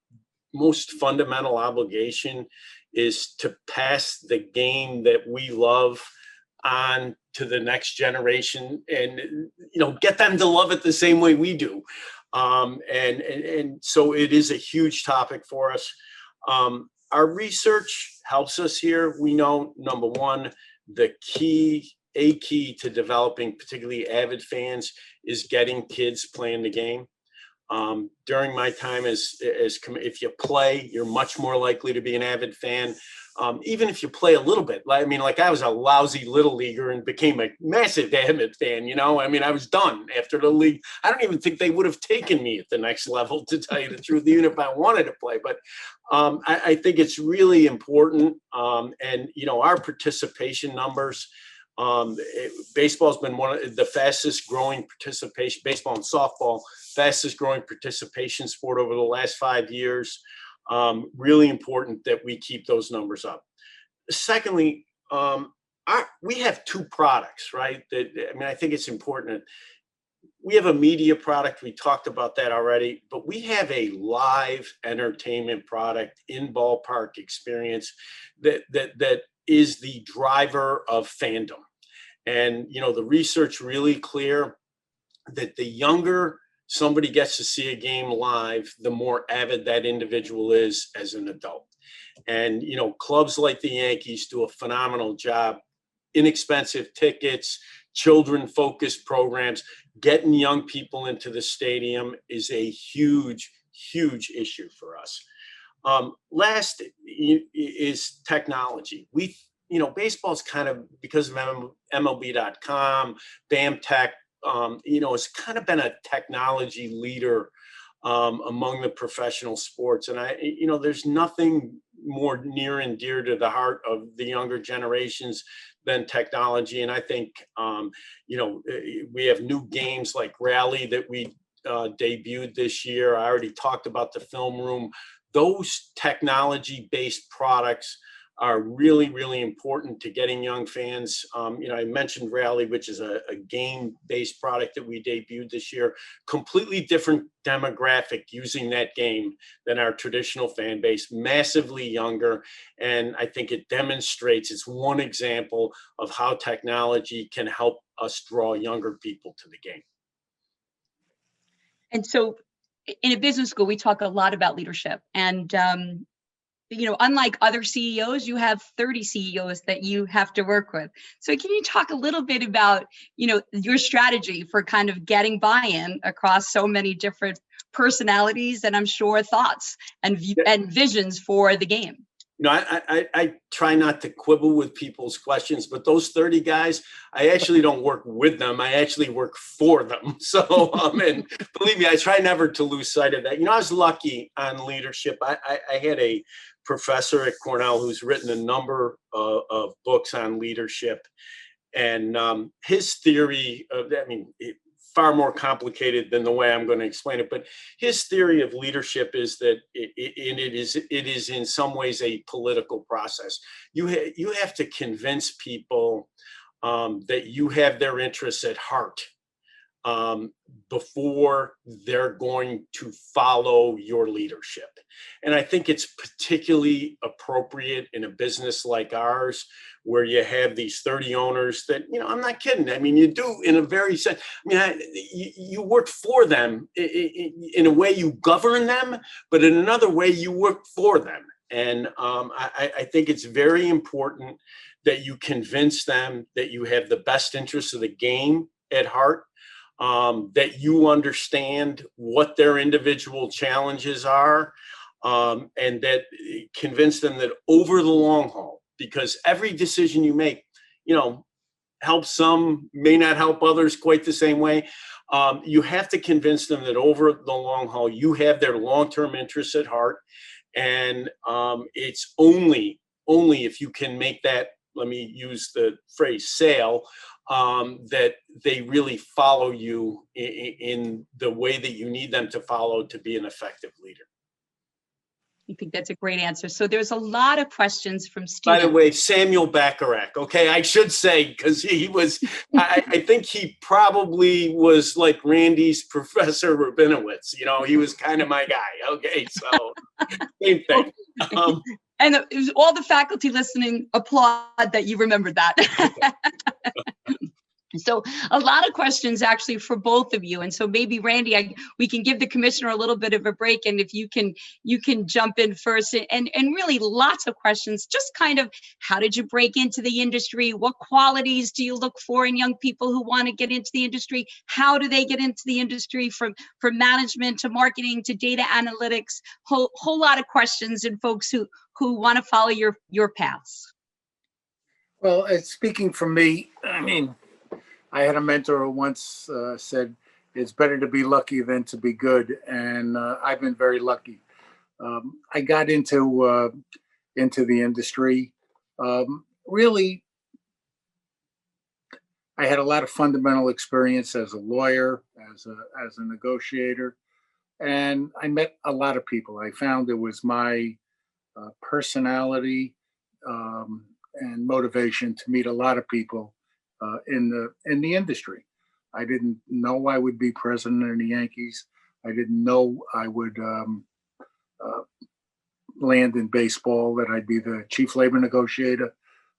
most fundamental obligation is to pass the game that we love on to the next generation, and get them to love it the same way we do. And so it is a huge topic for us. Our research helps us here. We know, number one, a key to developing particularly avid fans is getting kids playing the game. During my time if you play, you're much more likely to be an avid fan. Even if you play a little bit, I was a lousy little leaguer and became a massive avid fan. I was done after the league. I don't even think they would have taken me at the next level, to tell you the truth, even if I wanted to play. But I think it's really important. And our participation numbers. Baseball's been one of the fastest growing participation, baseball and softball, fastest growing participation sport over the last 5 years. Really important that we keep those numbers up. Secondly, we have two products, right? I think it's important. We have a media product. We talked about that already, but we have a live entertainment product, in ballpark experience that is the driver of fandom. And, the research really clear that the younger somebody gets to see a game live, the more avid that individual is as an adult. And, clubs like the Yankees do a phenomenal job. Inexpensive tickets, children-focused programs, getting young people into the stadium is a huge, huge issue for us. Last is technology. Baseball's kind of, because of MLB.com, BAMTech, it's kind of been a technology leader among the professional sports. And there's nothing more near and dear to the heart of the younger generations than technology. And I think, we have new games like Rally that we debuted this year. I already talked about the film room. Those technology-based products are really, really important to getting young fans. I mentioned Rally, which is a game-based product that we debuted this year. Completely different demographic using that game than our traditional fan base, massively younger. And I think it demonstrates, it's one example of how technology can help us draw younger people to the game. And so in a business school, we talk a lot about leadership. And unlike other CEOs, you have 30 CEOs that you have to work with. So can you talk a little bit about, your strategy for kind of getting buy-in across so many different personalities and I'm sure thoughts and visions for the game? I try not to quibble with people's questions, but those 30 guys, I actually don't work with them. I actually work for them. So, and believe me, I try never to lose sight of that. I was lucky on leadership. I had a professor at Cornell who's written a number of books on leadership. And his theory of, far more complicated than the way I'm going to explain it. But his theory of leadership is that it is in some ways a political process. You have to convince people that you have their interests at heart before they're going to follow your leadership. And I think it's particularly appropriate in a business like ours, where you have these 30 owners that, I'm not kidding. You do in a very sense. You work for them in a way, you govern them, but in another way you work for them. And I think it's very important that you convince them that you have the best interests of the game at heart. That you understand what their individual challenges are, and that convince them that over the long haul, because every decision you make, helps some, may not help others quite the same way. You have to convince them that over the long haul, you have their long-term interests at heart. And it's only if you can make that, let me use the phrase, sale, that they really follow you in the way that you need them to follow to be an effective leader. I think that's a great answer. So there's a lot of questions from By students. the way, Samuel Bacharach, okay, I should say, because he was, I think he probably was like Randy's Professor Rabinowitz. You know, he was kind of my guy. Okay, so same thing. And all the faculty listening applaud that you remembered that. So a lot of questions actually for both of you. And so maybe Randy, we can give the commissioner a little bit of a break. And if you can jump in first, and really lots of questions, just kind of how did you break into the industry? What qualities do you look for in young people who want to get into the industry? How do they get into the industry, from management to marketing to data analytics? Whole lot of questions, and folks who want to follow your paths. Well, speaking for me, I mean, I had a mentor who once said, it's better to be lucky than to be good. And I've been very lucky. I got into the industry. Really, I had a lot of fundamental experience as a lawyer, as a negotiator, and I met a lot of people. I found it was my personality and motivation to meet a lot of people in the industry. I didn't know I would be president of the Yankees. I didn't know I would land in baseball, that I'd be the chief labor negotiator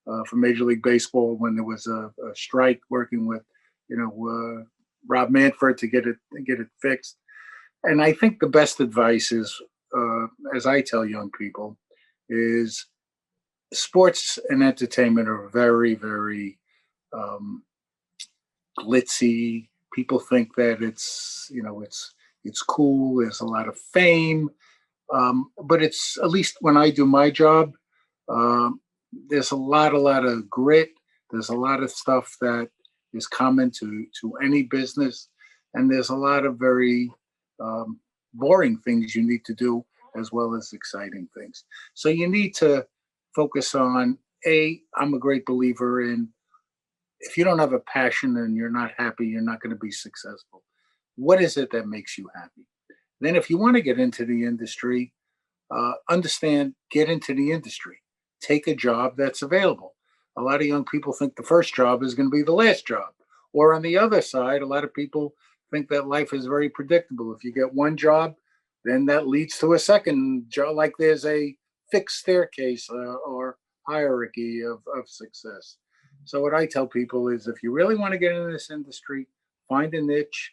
for Major League Baseball when there was a strike, working with, Rob Manfred to get it fixed. And I think the best advice is, as I tell young people, is sports and entertainment are very, very glitzy. People think that it's cool. There's a lot of fame, but it's, at least when I do my job, there's a lot of grit. There's a lot of stuff that is common to any business, and there's a lot of very boring things you need to do, as well as exciting things. So you need to focus on, I'm a great believer in, if you don't have a passion and you're not happy, you're not going to be successful. What is it that makes you happy? Then if you want to get into the industry, understand, get into the industry. Take a job that's available. A lot of young people think the first job is going to be the last job. Or on the other side, a lot of people think that life is very predictable. If you get one job, then that leads to a second job, like there's a fixed staircase or hierarchy of success. So what I tell people is, if you really want to get into this industry, find a niche.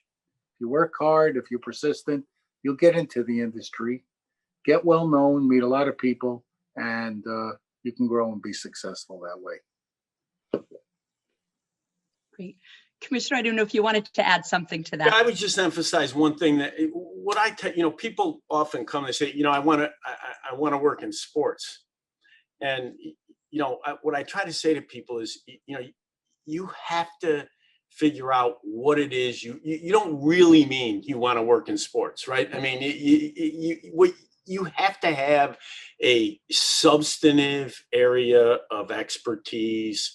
If you work hard, if you're persistent, you'll get into the industry, get well known, meet a lot of people, and you can grow and be successful that way. Great. Commissioner, I don't know if you wanted to add something to that. Yeah, I would just emphasize one thing, that what I tell, people often come and say, I want to work in sports. And, what I try to say to people is, you have to figure out what it is you don't really mean you want to work in sports, right? I mean, you have to have a substantive area of expertise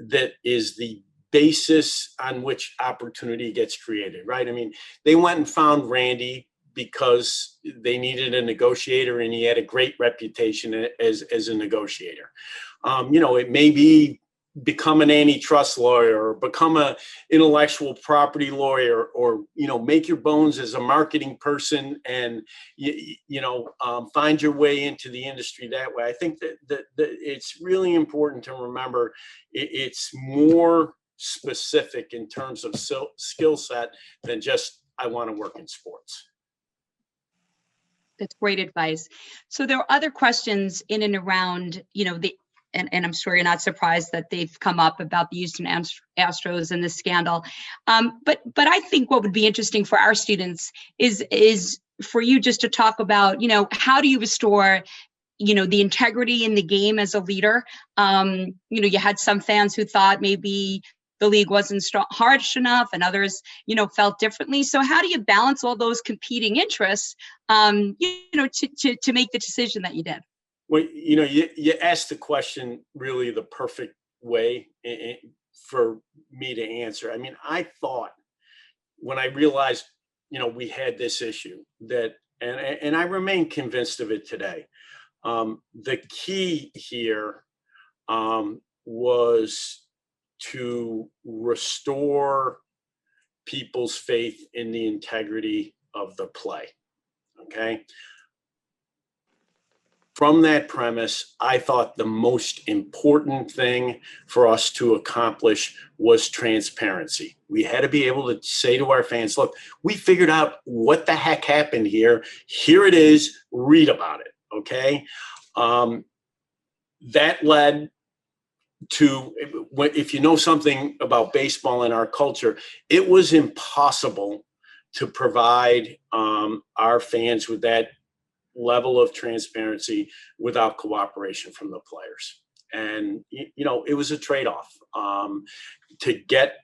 that is the basis on which opportunity gets created, right? I mean, they went and found Randy because they needed a negotiator, and he had a great reputation as a negotiator. It may be become an antitrust lawyer, or become a intellectual property lawyer, or make your bones as a marketing person, and find your way into the industry that way. I think that it's really important to remember it's more specific in terms of skill set than just, I want to work in sports. That's great advice. So there are other questions in and around, and I'm sure you're not surprised that they've come up about the Houston Astros and the scandal. But I think what would be interesting for our students is for you just to talk about, how do you restore, the integrity in the game as a leader? You had some fans who thought maybe the league wasn't harsh enough, and others, felt differently. So how do you balance all those competing interests, to make the decision that you did? Well, you asked the question really the perfect way for me to answer. I mean, I thought when I realized, we had this issue that, and I remain convinced of it today. The key here was to restore people's faith in the integrity of the play. Okay. From that premise, I thought the most important thing for us to accomplish was transparency. We had to be able to say to our fans, look, we figured out what the heck happened here. Here it is, read about it, okay? That led to, if you know something about baseball in our culture, it was impossible to provide our fans with that level of transparency without cooperation from the players. And, it was a trade-off to get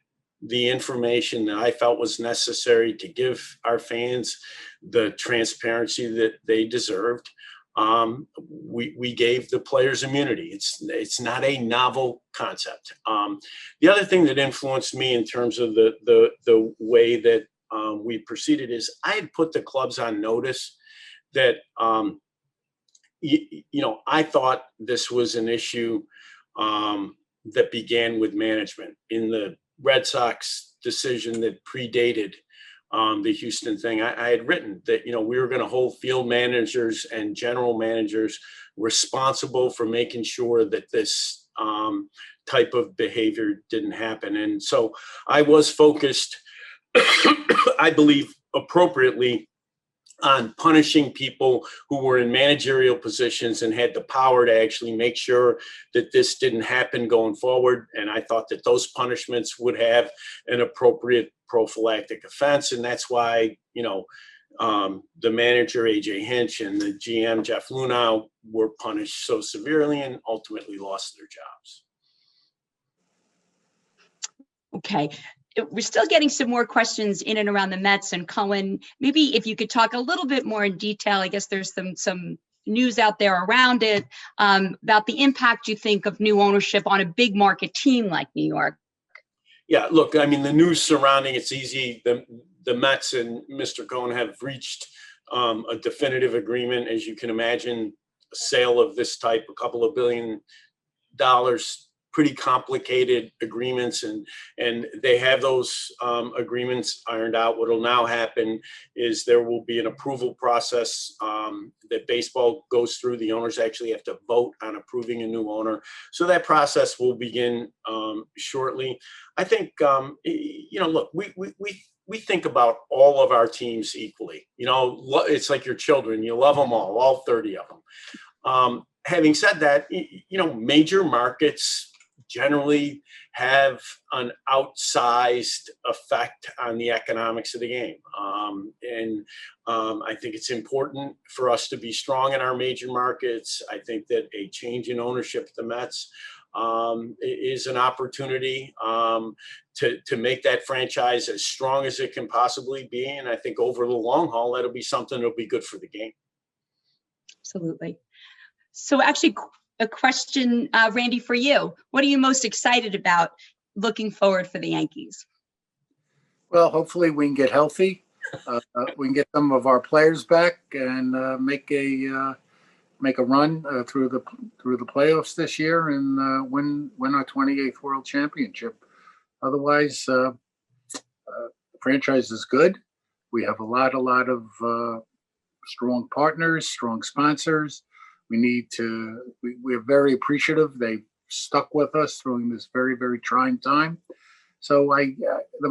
the information that I felt was necessary to give our fans the transparency that they deserved. We gave the players immunity. It's not a novel concept. The other thing that influenced me in terms of the way that we proceeded is I had put the clubs on notice that, I thought this was an issue that began with management. In the Red Sox decision that predated the Houston thing, I had written that, we were going to hold field managers and general managers responsible for making sure that this type of behavior didn't happen. And so I was focused, I believe appropriately, on punishing people who were in managerial positions and had the power to actually make sure that this didn't happen going forward. And I thought that those punishments would have an appropriate prophylactic offense. And that's why, the manager, A.J. Hinch, and the GM, Jeff Lunau, were punished so severely and ultimately lost their jobs. Okay. We're still getting some more questions in and around the Mets, and Cullen, maybe if you could talk a little bit more in detail. I guess there's some news out there around it about the impact you think of new ownership on a big market team like New York. Yeah, look, I mean, the news surrounding it's easy. The Mets and Mr. Cohen have reached a definitive agreement. As you can imagine, a sale of this type, a couple of $1 billion, pretty complicated agreements, and they have those agreements ironed out. What will now happen is there will be an approval process that baseball goes through. The owners actually have to vote on approving a new owner. So that process will begin shortly. I think, look, we think about all of our teams equally. It's like your children. You love them all 30 of them. Having said that, major markets generally have an outsized effect on the economics of the game. I think it's important for us to be strong in our major markets. I think that a change in ownership at the Mets is an opportunity to make that franchise as strong as it can possibly be. And I think over the long haul, that'll be something that'll be good for the game. Absolutely. So actually, a question, Randy, for you. What are you most excited about looking forward for the Yankees? Well, hopefully we can get healthy. We can get some of our players back and make a run through the playoffs this year and win our 28th World Championship. Otherwise, the franchise is good. We have a lot of strong partners, strong sponsors. We're very appreciative. They stuck with us during this very, very trying time. So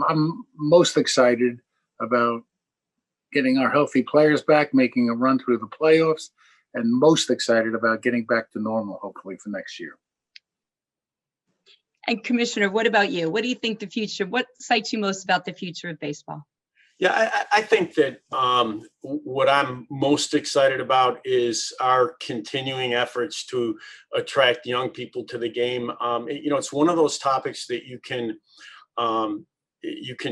I'm most excited about getting our healthy players back, making a run through the playoffs, and most excited about getting back to normal, hopefully, for next year. And Commissioner, what about you? What do you think what excites you most about the future of baseball? Yeah, I think that what I'm most excited about is our continuing efforts to attract young people to the game. It's one of those topics that you can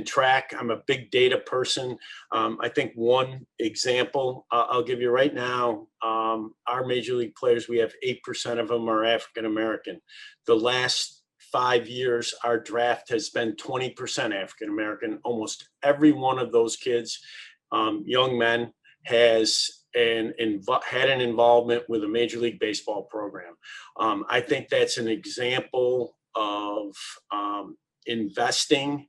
track. I'm a big data person. I think one example I'll give you right now, our major league players, we have 8% of them are African American. The last 5 years, our draft has been 20% African American. Almost every one of those kids, young men, has had an involvement with a Major League Baseball program. I think that's an example of investing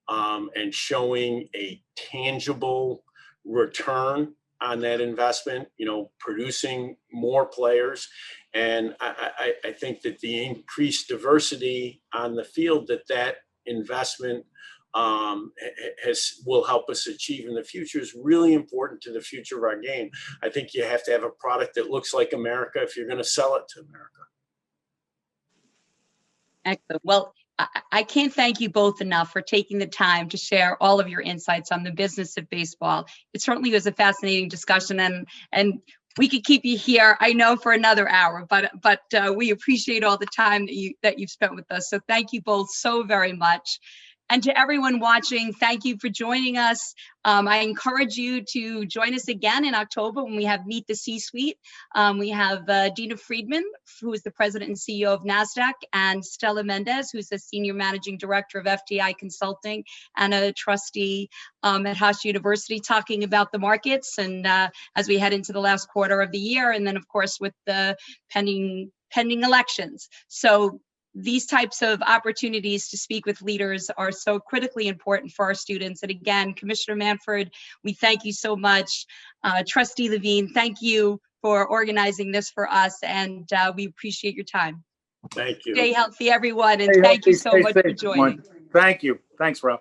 and showing a tangible return on that investment, producing more players. And I think that the increased diversity on the field that investment will help us achieve in the future is really important to the future of our game. I think you have to have a product that looks like America if you're going to sell it to America. Excellent. Well, I can't thank you both enough for taking the time to share all of your insights on the business of baseball. It certainly was a fascinating discussion, and we could keep you here, I know, for another hour, but we appreciate all the time that you've spent with us. So thank you both so very much. And to everyone watching, thank you for joining us. I encourage you to join us again in October when we have Meet the C-Suite. We have Dina Friedman, who is the president and CEO of NASDAQ, and Stella Mendez, who's the senior managing director of FTI Consulting and a trustee at Hofstra University, talking about the markets and as we head into the last quarter of the year, and then of course with the pending elections. So these types of opportunities to speak with leaders are so critically important for our students. And again, Commissioner Manford, we thank you so much. Trustee Levine, thank you for organizing this for us, and we appreciate your time. Thank you. Stay healthy, everyone, and thank you so much for joining. Thank you. Thanks, Rob.